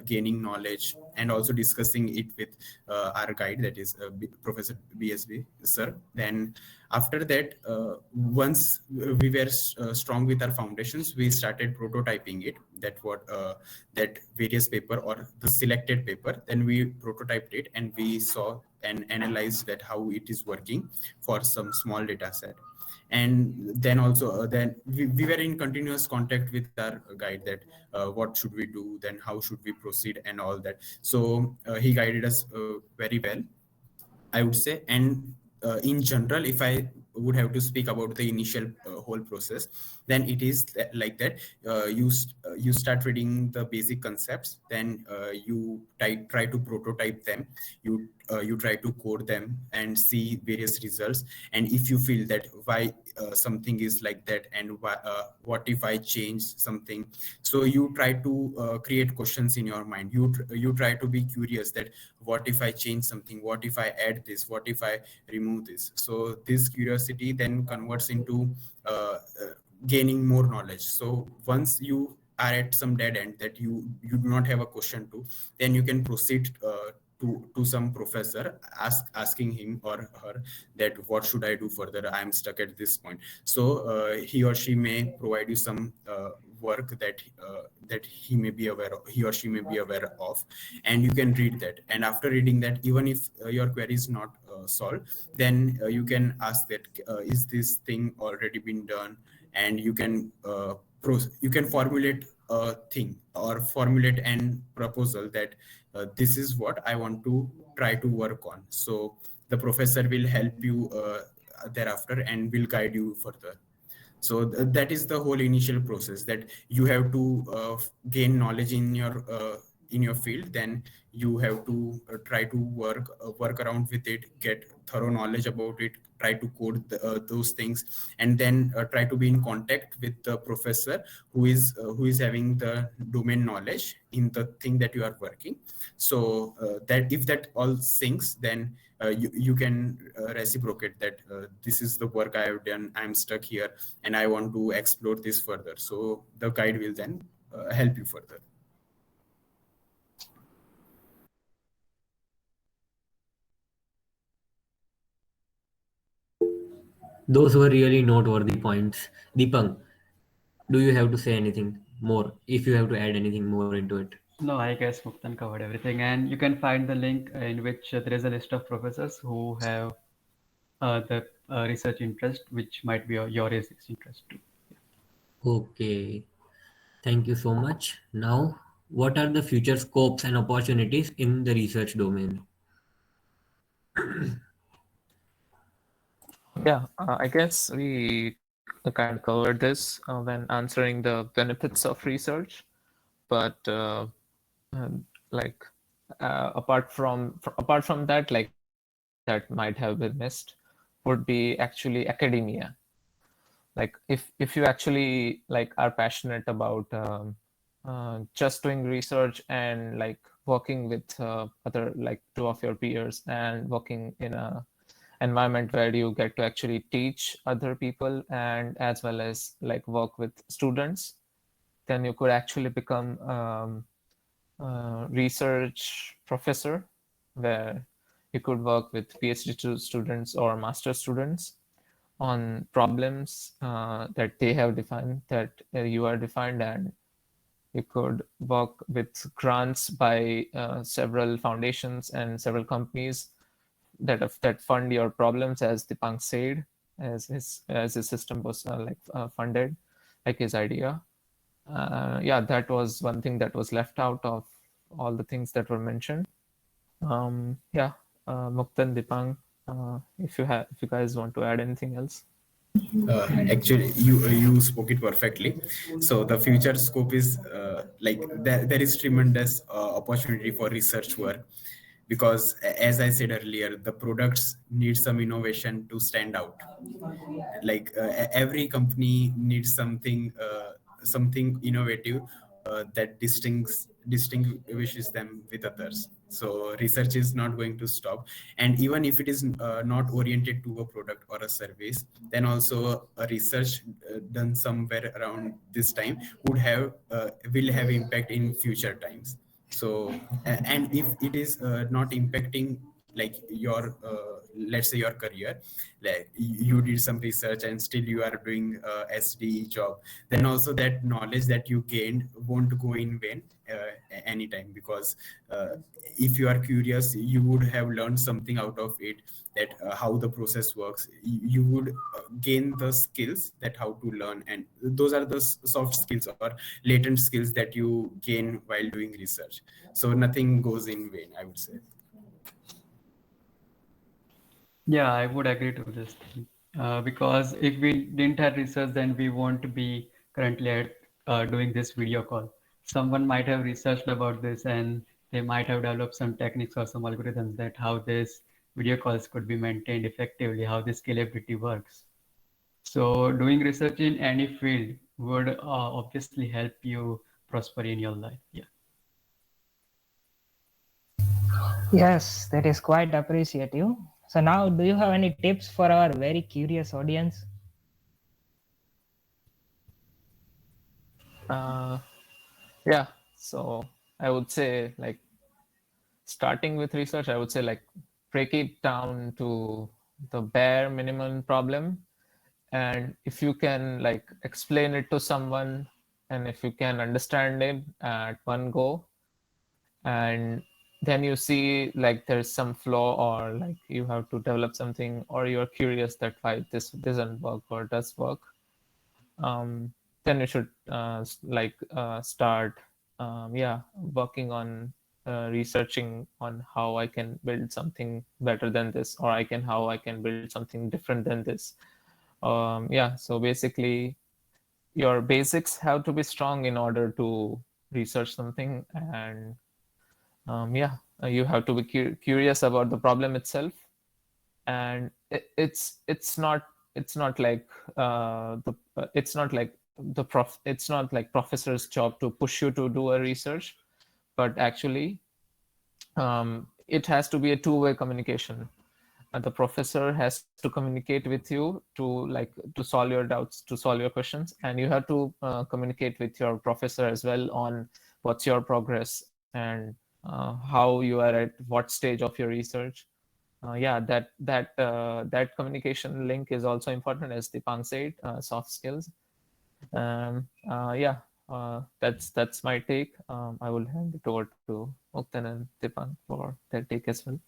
Speaker 4: gaining knowledge, and also discussing it with our guide, that is Professor BSB sir. Then after that, once we were strong with our foundations, we started prototyping it, that various paper or the selected paper. Then we prototyped it and we saw and analyzed that how it is working for some small data set. And then also then we were in continuous contact with our guide, that what should we do, then how should we proceed and all that. So he guided us very well, I would say. And in general, if I would have to speak about the initial whole process, then it is like that. You start reading the basic concepts, then you try to prototype them. You try to code them and see various results. And if you feel that why something is like that, and what if I change something, so you try to create questions in your mind. You try to be curious that what if I change something, what if I add this, what if I remove this. So this curiosity then converts into gaining more knowledge. So once you are at some dead end that you do not have a question to, then you can proceed to some professor, asking him or her that what should I do further, I am stuck at this point. So he or she may provide you some work that he or she may be aware of, and you can read that. And after reading that, even if your query is not solved, then you can ask that is this thing already been done, and you can formulate a thing or formulate an proposal that this is what I want to try to work on. So the professor will help you thereafter and will guide you further. So that is the whole initial process, that you have to gain knowledge in your field. Then you have to try to work around with it, get thorough knowledge about it, try to code those things, and then try to be in contact with the professor who is having the domain knowledge in the thing that you are working. So that if that all syncs, then you can reciprocate that this is the work I have done, I'm stuck here, and I want to explore this further. So the guide will then help you further.
Speaker 2: Those were really noteworthy points. Deepang, do you have to say anything more? If you have to add anything more into it.
Speaker 5: No, I guess Muktan covered everything, and you can find the link in which there is a list of professors who have the research interest, which might be your research interest too.
Speaker 2: Okay, thank you so much. Now, what are the future scopes and opportunities in the research domain?
Speaker 3: Yeah, I guess we kind of covered this when answering the benefits of research, but like apart from that, like one thing that might have been missed would be actually academia. Like if you actually like are passionate about just doing research and like working with other like two of your peers and working in a environment where you get to actually teach other people and as well as like work with students, then you could actually become research professor, where you could work with PhD students or master students on problems that they have defined, that you are defined, and you could work with grants by several foundations and several companies that fund your problems, as Dipang said. as his system was funded, like his idea. Yeah, that was one thing that was left out of all the things that were mentioned. Yeah, Muktan, Dipang, if you guys want to add anything else.
Speaker 4: Actually, you spoke it perfectly. So the future scope is like there is tremendous opportunity for research work, because as I said earlier, the products need some innovation to stand out. Like every company needs something innovative that distinguishes them with others. So research is not going to stop, and even if it is not oriented to a product or a service, then also a research done somewhere around this time will have impact in future times. So and if it is not impacting like your let's say your career, like you did some research and still you are doing SDE job, then also that knowledge that you gained won't go in vain anytime, because if you are curious, you would have learned something out of it, that how the process works. You would gain the skills that how to learn, and those are the soft skills or latent skills that you gain while doing research. So nothing goes in vain, I would say.
Speaker 5: Yeah, I would agree to this thing. Because if we didn't have research, then we won't be currently doing this video call. Someone might have researched about this and they might have developed some techniques or some algorithms that how this video calls could be maintained effectively, how the scalability works. So doing research in any field would obviously help you prosper in your life. Yeah.
Speaker 1: Yes, that is quite appreciative. So now, do you have any tips for our very curious audience?
Speaker 3: Yeah, so I would say, like, starting with research, I would say, like, break it down to the bare minimum problem, and if you can like explain it to someone, and if you can understand it at one go, and then you see like there's some flaw, or like you have to develop something, or you're curious that why this doesn't work or does work, then you should start working on researching on how I can build something better than this, or how I can build something different than this. So basically your basics have to be strong in order to research something, and you have to be curious about the problem itself, and it's not like it's not like professor's job to push you to do a research, but actually it has to be a two-way communication. The professor has to communicate with you to solve your doubts, to solve your questions, and you have to communicate with your professor as well on what's your progress, and how you are at what stage of your research. That communication link is also important, as Dipang said, soft skills. That's my take. I will hand it over to Muktan and Dipang for their take as well.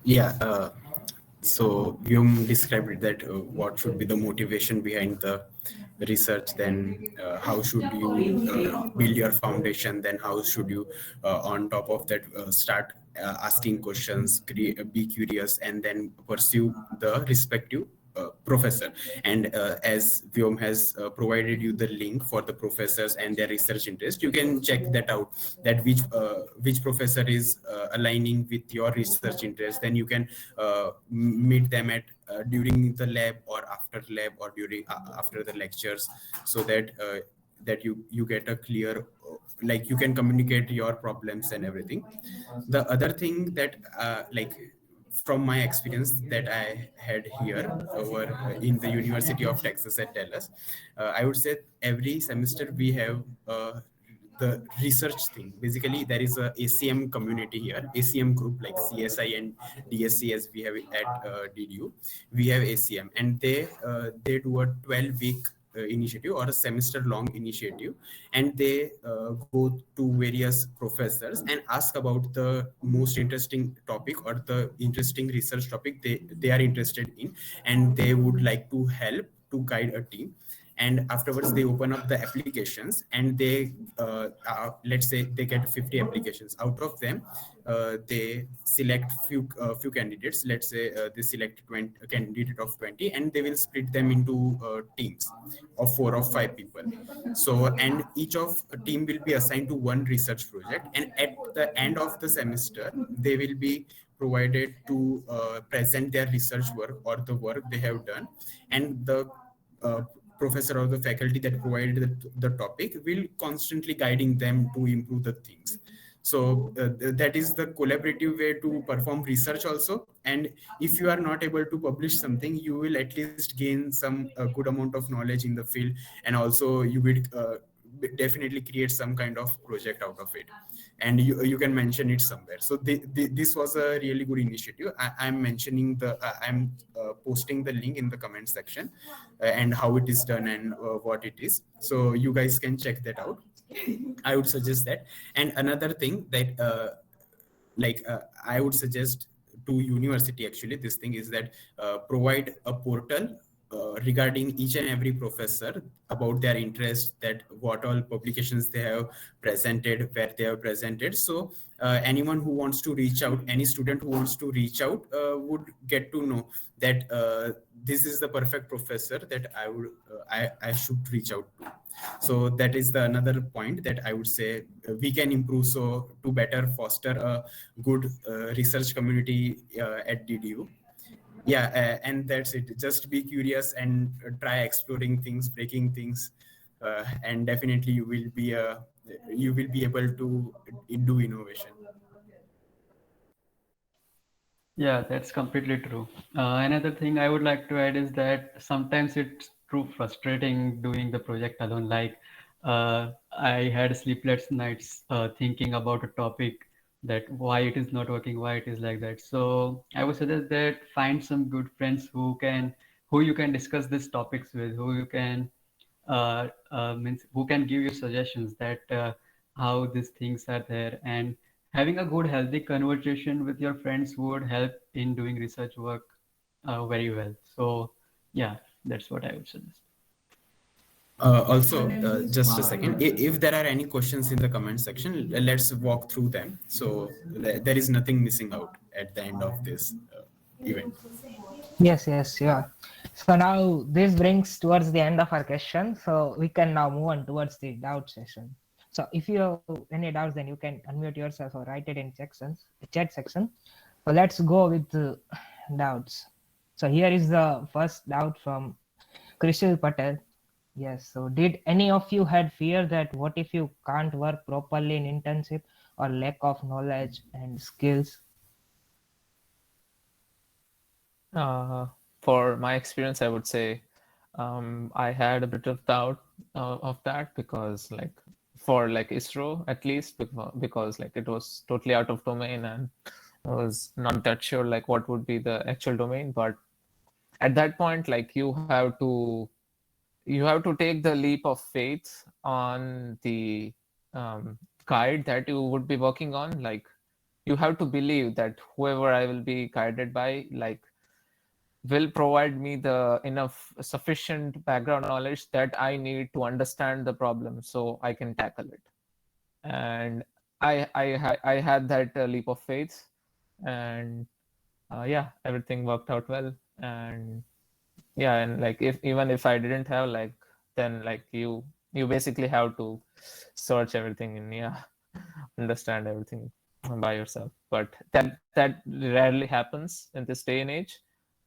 Speaker 4: Yeah. So Vyom described that what should be the motivation behind the research, then how should you build your foundation, then how should you on top of that start asking questions, be curious, and then pursue the respective professor. And as Vyom has provided you the link for the professors and their research interest, you can check that out, that which professor is aligning with your research interest. Then you can meet them at during the lab or after lab, or during after the lectures, so that you get a clear like you can communicate your problems and everything. The other thing that from my experience that I had here over in the University of Texas at Dallas, I would say every semester we have the research thing. Basically, there is a ACM community here, ACM group like CSI and DSC as we have at DDU. We have ACM, and they do a 12-week initiative or a semester long initiative, and they go to various professors and ask about the most interesting topic or the interesting research topic they are interested in, and they would like to help to guide a team. And afterwards they open up the applications, and they let's say they get 50 applications. Out of them they select few candidates. Let's say they select 20 a candidate of 20, and they will split them into teams of 4 or 5 people. So, and each of a team will be assigned to one research project, and at the end of the semester they will be provided to present their research work or the work they have done, and the uh, professor or the faculty that provided the topic will constantly guiding them to improve the things. So that is the collaborative way to perform research also. And if you are not able to publish something, you will at least gain some good amount of knowledge in the field, and also you will definitely create some kind of project out of it, and you can mention it somewhere. So this was a really good initiative. I'm mentioning I'm posting the link in the comment section, and how it is done and what it is, so you guys can check that out. I would suggest that. And another thing that I would suggest to university, actually this thing is that provide a portal regarding each and every professor about their interest, that what all publications they have presented, where they have presented. So anyone who wants to reach out, any student who wants to reach out would get to know that this is the perfect professor that I should reach out to. So that is the another point that I would say we can improve, so to better foster a good research community at DDU. Yeah, and that's it. Just be curious and try exploring things, breaking things, and definitely you will be able to do innovation.
Speaker 5: Yeah, that's completely true. Another thing I would like to add is that sometimes it's too frustrating doing the project alone. Like, I had sleepless nights thinking about a topic, that why it is not working, why it is like that. So I would suggest that find some good friends who you can discuss these topics with, who you can means who can give you suggestions that how these things are there, and having a good healthy conversation with your friends would help in doing research work very well. So yeah, that's what I would suggest.
Speaker 4: Also, just a second, if there are any questions in the comment section, let's walk through them. So there is nothing missing out at the end of this event.
Speaker 1: Yes, yeah. So now this brings towards the end of our question. So we can now move on towards the doubt session. So if you have any doubts, then you can unmute yourself or write it in chat section. So let's go with the doubts. So here is the first doubt from Krishil Patel. Yes. So did any of you had fear that what if you can't work properly in internship or lack of knowledge and skills?
Speaker 3: For my experience, I would say I had a bit of doubt of that, because for ISRO at least, because it was totally out of domain, and I was not that sure what would be the actual domain. But at that point, you have to take the leap of faith on the guide that you would be working on. You have to believe that whoever I will be guided by will provide me the enough sufficient background knowledge that I need to understand the problem so I can tackle it. And I had that leap of faith, and yeah, everything worked out well. And yeah, and if I didn't have then you basically have to search everything and understand everything by yourself. But that rarely happens in this day and age.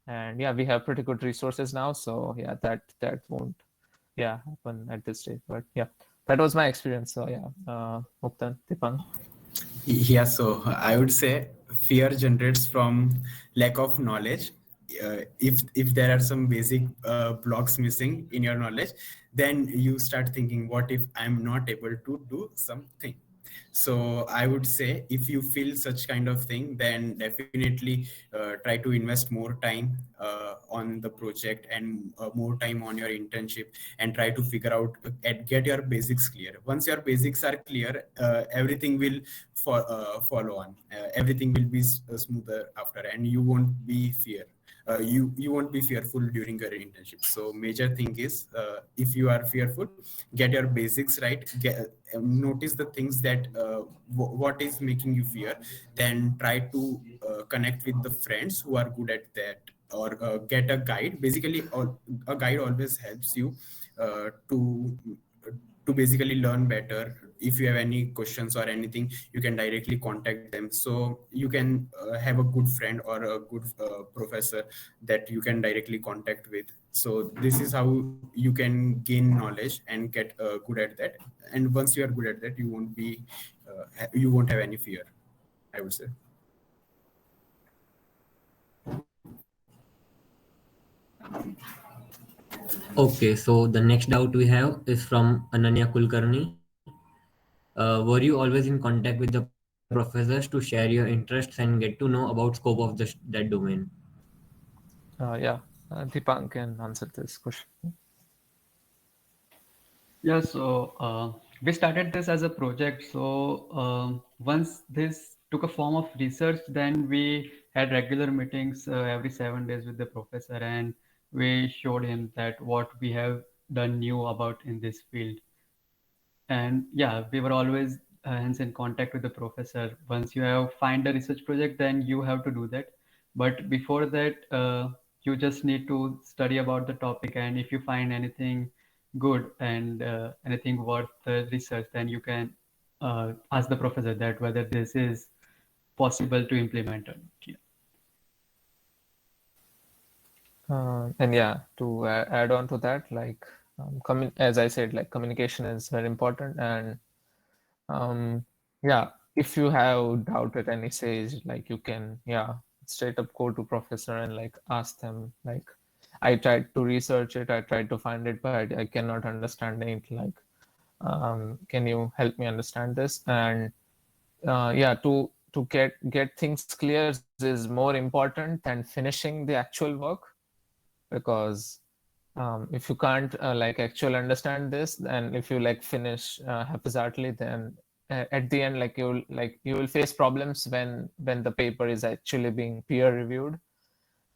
Speaker 3: And yeah, we have pretty good resources now, so yeah, that won't happen at this stage. But yeah, that was my experience. So yeah, Muktan, Dipang.
Speaker 4: Yeah, so I would say fear generates from lack of knowledge. If there are some basic blocks missing in your knowledge, then you start thinking, what if I'm not able to do something? So I would say if you feel such kind of thing, then definitely try to invest more time on the project and more time on your internship, and try to figure out and get your basics clear. Once your basics are clear, everything will follow on. Everything will be smoother after, and you won't be fear. You won't be fearful during your internship. So major thing is, if you are fearful, get your basics right. Notice the things that what is making you fear. Then try to connect with the friends who are good at that, or get a guide. Basically, a guide always helps you to basically learn better. If you have any questions or anything, you can directly contact them. So you can have a good friend or a good professor that you can directly contact with. So this is how you can gain knowledge and get good at that. And once you are good at that, you won't have any fear, I would say.
Speaker 2: Okay, so the next doubt we have is from Ananya Kulkarni. Were you always in contact with the professors to share your interests and get to know about scope of that domain?
Speaker 3: Yeah, Deepak can answer this question.
Speaker 5: Yeah, so we started this as a project. So once this took a form of research, then we had regular meetings every 7 days with the professor, and we showed him that what we have done new about in this field. And yeah, we were always hands in contact with the professor. Once you have find a research project, then you have to do that. But before that, you just need to study about the topic, and if you find anything good and anything worth the research, then you can ask the professor that whether this is possible to implement or not. Yeah.
Speaker 3: And yeah, to add on to that, like as I said, like communication is very important. And yeah, if you have doubt at any stage, like you can, yeah, straight up go to professor and like ask them, like, I tried to research it, I tried to find it, but I cannot understand it. Like, can you help me understand this? And yeah, to get things clear is more important than finishing the actual work, because if you can't like actually understand this, and if you like finish haphazardly, then at the end, you will face problems when the paper is actually being peer reviewed.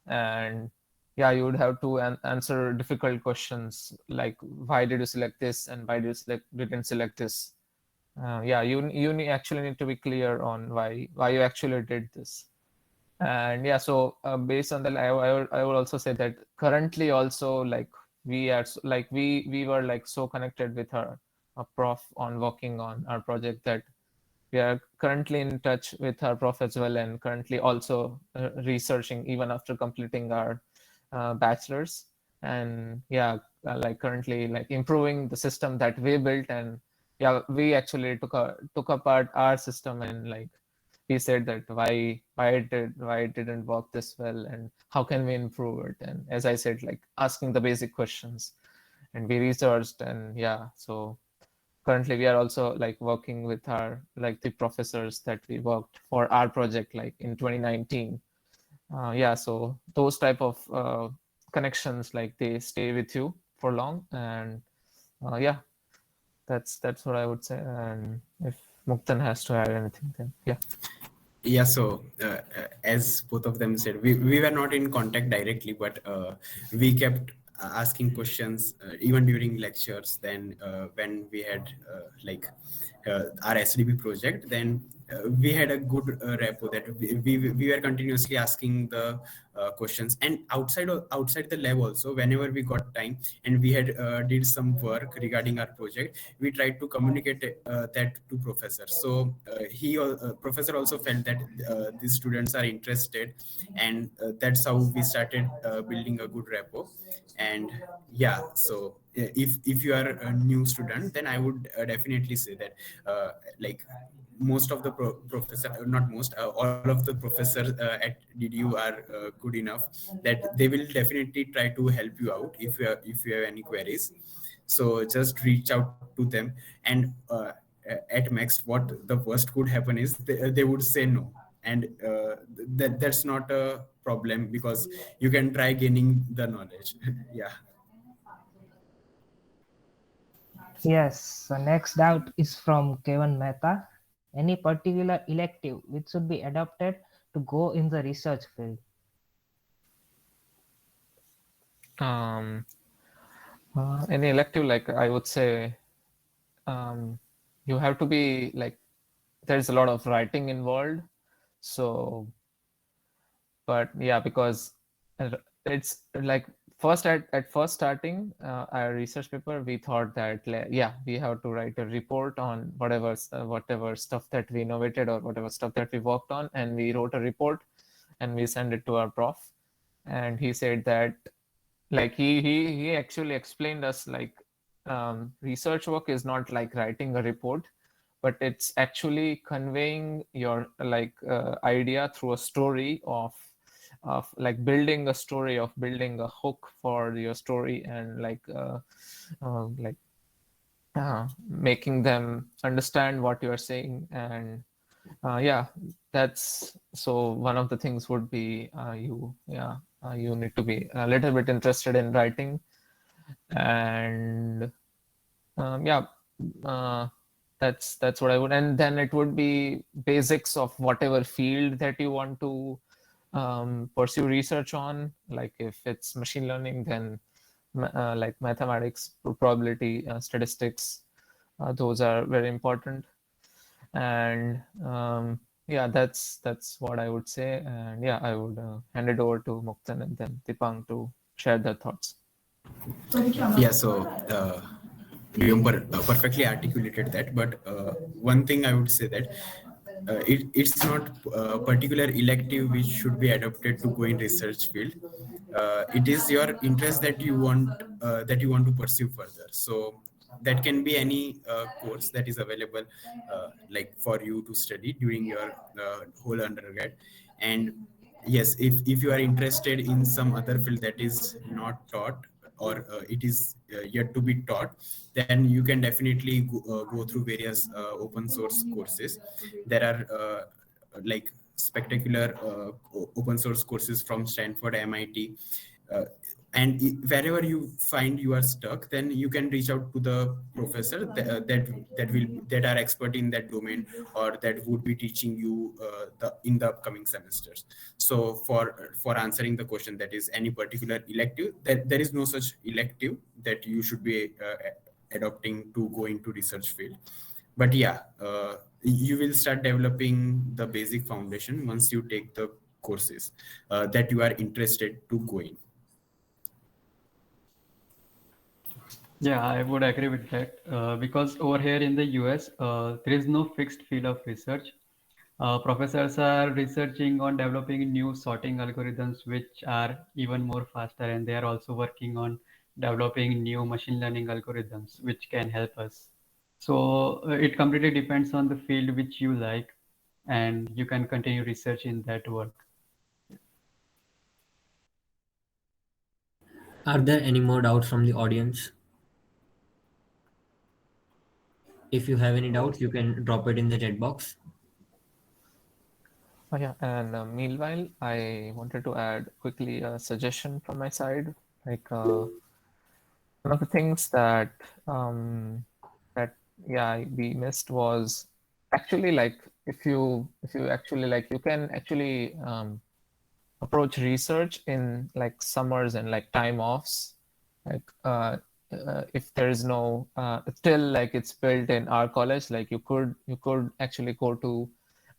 Speaker 3: And yeah, you would have to answer difficult questions like, why did you select this, and why didn't select this? Yeah, actually need to be clear on why you actually did this. And yeah, so based on that, I would also say that currently also, like, we were like so connected with our prof on working on our project, that we are currently in touch with our prof as well, and currently also researching even after completing our bachelor's. And yeah, like currently like improving the system that we built. And yeah, we actually took apart our system, and like we said that why it didn't work this well, and how can we improve it. And as I said, like asking the basic questions, and we researched. And yeah, so currently we are also like working with our like the professors that we worked for our project like in 2019. Yeah, so those type of connections, like they stay with you for long. And yeah, that's what I would say. And if Muktan has to add anything, then yeah.
Speaker 4: Yeah, so as both of them said, we were not in contact directly, but we kept asking questions even during lectures. Then when we had our SDB project, then we had a good repo that we were continuously asking the questions. And outside the lab also, whenever we got time and we had did some work regarding our project, we tried to communicate that to professor. So professor also felt that these students are interested, and that's how we started building a good repo. And yeah, so if you are a new student, then I would definitely say that like most of the professor not most all of the professors at DDU are good enough that they will definitely try to help you out if you have any queries. So just reach out to them. And at max what the worst could happen is they would say no, and that's not a problem because you can try gaining the knowledge. Yeah.
Speaker 1: Yes, the next doubt is from Kevin Mehta. Any particular elective which should be adopted to go in the research field?
Speaker 3: Any elective, like I would say, you have to be like, there's a lot of writing involved. So, but yeah, because it's like at first starting our research paper, we thought that yeah, we have to write a report on whatever stuff that we innovated or whatever stuff that we worked on, and we wrote a report and we sent it to our prof, and he said that like he actually explained us like research work is not like writing a report, but it's actually conveying your like idea through a story of like building a story, of building a hook for your story, and like making them understand what you are saying. And yeah, that's so one of the things would be you need to be a little bit interested in writing. And yeah, that's what I would. And then it would be basics of whatever field that you want to pursue research on. Like if it's machine learning, then like mathematics, probability, statistics, those are very important. And yeah, that's what I would say. And yeah, I would hand it over to Muktan and then Dipang to share their thoughts.
Speaker 4: Yeah, so Vyom perfectly articulated that, but one thing I would say that it's not a particular elective which should be adopted to go in research field. It is your interest that you want to pursue further. So that can be any course that is available like for you to study during your whole undergrad. And yes, if you are interested in some other field that is not taught, or it is yet to be taught, then you can definitely go through various open source courses. There are like spectacular open source courses from Stanford, MIT, and wherever you find you are stuck, then you can reach out to the professor that are expert in that domain, or that would be teaching you in the upcoming semesters. So for answering the question, that is any particular elective, that there is no such elective that you should be adopting to go into research field. But yeah, you will start developing the basic foundation once you take the courses that you are interested to go in.
Speaker 5: Yeah, I would agree with that because over here in the US, there is no fixed field of research. Professors are researching on developing new sorting algorithms which are even more faster, and they are also working on developing new machine learning algorithms which can help us. So it completely depends on the field which you like, and you can continue research in that work.
Speaker 2: Are there any more doubts from the audience? If you have any doubts, you can drop it in the chat box.
Speaker 3: Oh, yeah, and meanwhile, I wanted to add quickly a suggestion from my side. Like one of the things that yeah we missed was actually like if you actually like you can actually approach research in like summers and like time offs, like if there is no still like it's built in our college, like you could actually go to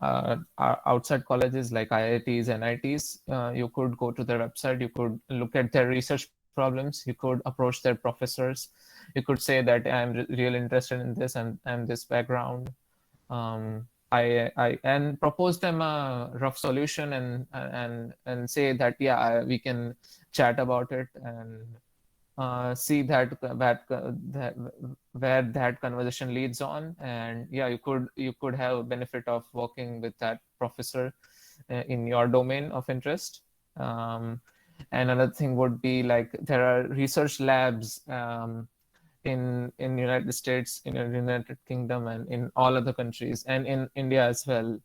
Speaker 3: our outside colleges like IITs and NITs. You could go to their website, you could look at their research problems, you could approach their professors, you could say that I'm really interested in this and this background. I and propose them a rough solution and say that yeah we can chat about it and see where that conversation leads on. And yeah, you could have a benefit of working with that professor in your domain of interest. And another thing would be like there are research labs in United States, in the United Kingdom, and in all other countries, and in India as well,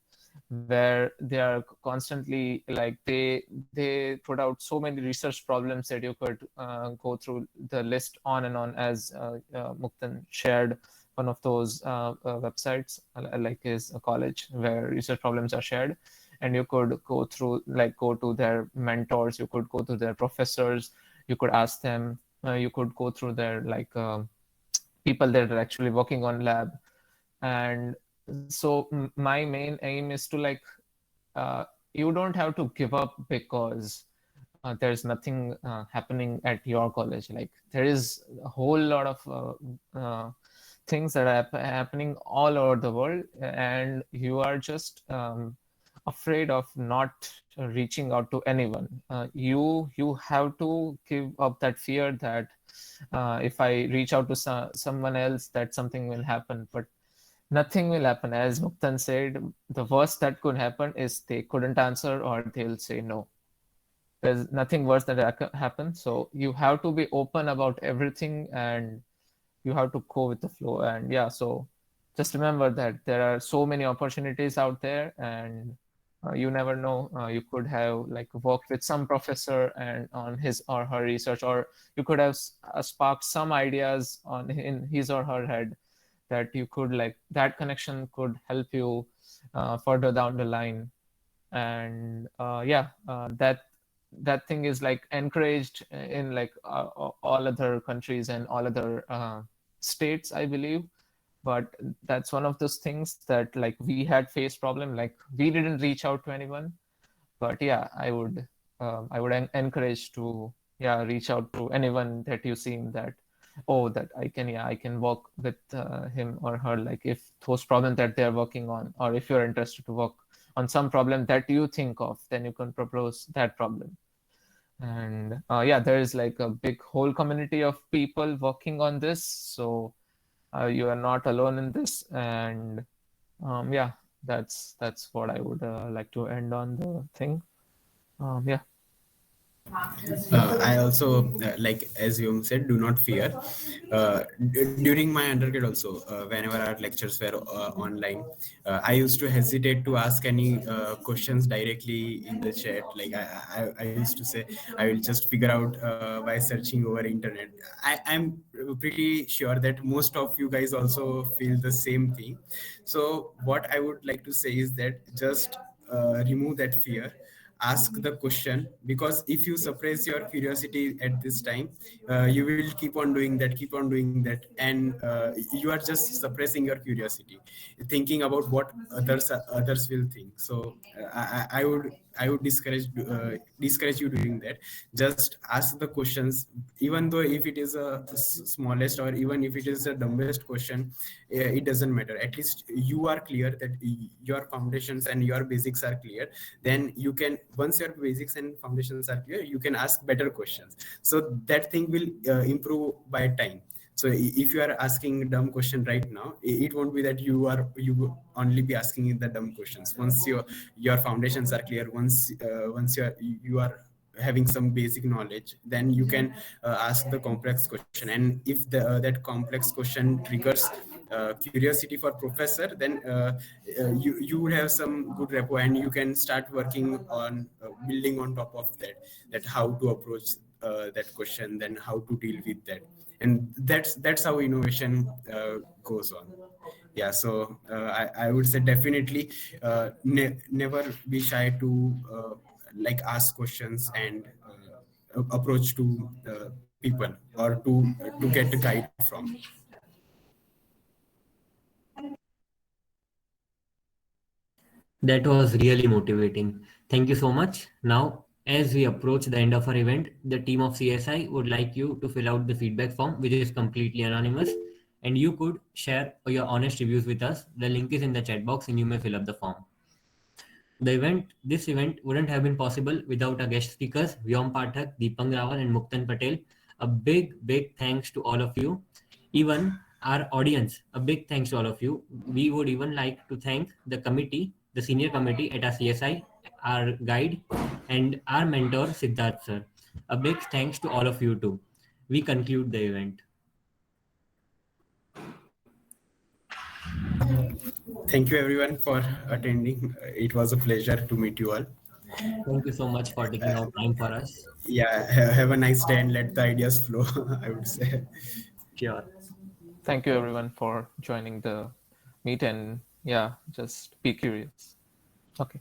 Speaker 3: where they are constantly like they put out so many research problems that you could go through the list on and on, as Muktan shared one of those websites, like his college, where research problems are shared, and you could go through, like, go to their mentors, you could go to their professors, you could ask them, you could go through their like people that are actually working on lab. And so my main aim is to like you don't have to give up because there's nothing happening at your college. Like there is a whole lot of things that are happening all over the world, and you are just afraid of not reaching out to anyone. You have to give up that fear that if I reach out to someone else, that something will happen. But nothing will happen. As Muktan said, the worst that could happen is they couldn't answer or they'll say no. There's nothing worse that happen. So you have to be open about everything, and you have to go with the flow. And yeah, so just remember that there are so many opportunities out there, and you never know. You could have like worked with some professor and on his or her research, or you could have sparked some ideas on in his or her head that you could like, that connection could help you further down the line. And that thing is like encouraged in like all other countries and all other states, I believe. But that's one of those things that like we had faced problem, like we didn't reach out to anyone. But yeah, I would encourage to reach out to anyone that you seem that, oh, that I can work with him or her, like if those problems that they're working on, or if you're interested to work on some problem that you think of, then you can propose that problem. And there is like a big whole community of people working on this, so you are not alone in this. And that's what I would like to end on the thing.
Speaker 4: I also like, as you said, do not fear. During my undergrad also, whenever our lectures were online, I used to hesitate to ask any questions directly in the chat. Like I used to say I will just figure out by searching over internet. I'm pretty sure that most of you guys also feel the same thing. So what I would like to say is that just remove that fear, ask the question, because if you suppress your curiosity at this time, you will keep on doing that, and you are just suppressing your curiosity, thinking about what others will think. So I would discourage you doing that. Just ask the questions, even though if it is a smallest, or even if it is the dumbest question, it doesn't matter. At least you are clear that your foundations and your basics are clear. Then you can, once your basics and foundations are clear, you can ask better questions. So that thing will improve by time. So if you are asking dumb question right now, it won't be that you will only be asking the dumb questions. Once your foundations are clear, once you are having some basic knowledge, then you can ask the complex question. And if that complex question triggers curiosity for professor, then you would have some good repo, and you can start working on building on top of that how to approach that question, then how to deal with that. And that's how innovation goes on. Yeah, so I would say definitely never be shy to like ask questions and approach to people, or to get a guide from.
Speaker 2: That was really motivating. Thank you so much. Now, as we approach the end of our event, the team of CSI would like you to fill out the feedback form, which is completely anonymous, and you could share your honest reviews with us. The link is in the chat box, and you may fill up the form. This event wouldn't have been possible without our guest speakers, Vyom Pathak, Deepang Rawal, and Muktan Patel. A big thanks to all of you. Even our audience, a big thanks to all of you. We would even like to thank the committee, the senior committee at our CSI, our guide, and our mentor, Siddharth sir. A big thanks to all of you too. We conclude the event.
Speaker 4: thank you everyone for attending. It was a pleasure to meet you all.
Speaker 2: Thank you so much for taking out time for us.
Speaker 4: Yeah, have a nice day and let the ideas flow, I would say.
Speaker 2: Sure.
Speaker 3: Thank you everyone for joining the meet, and yeah, just be curious. Okay.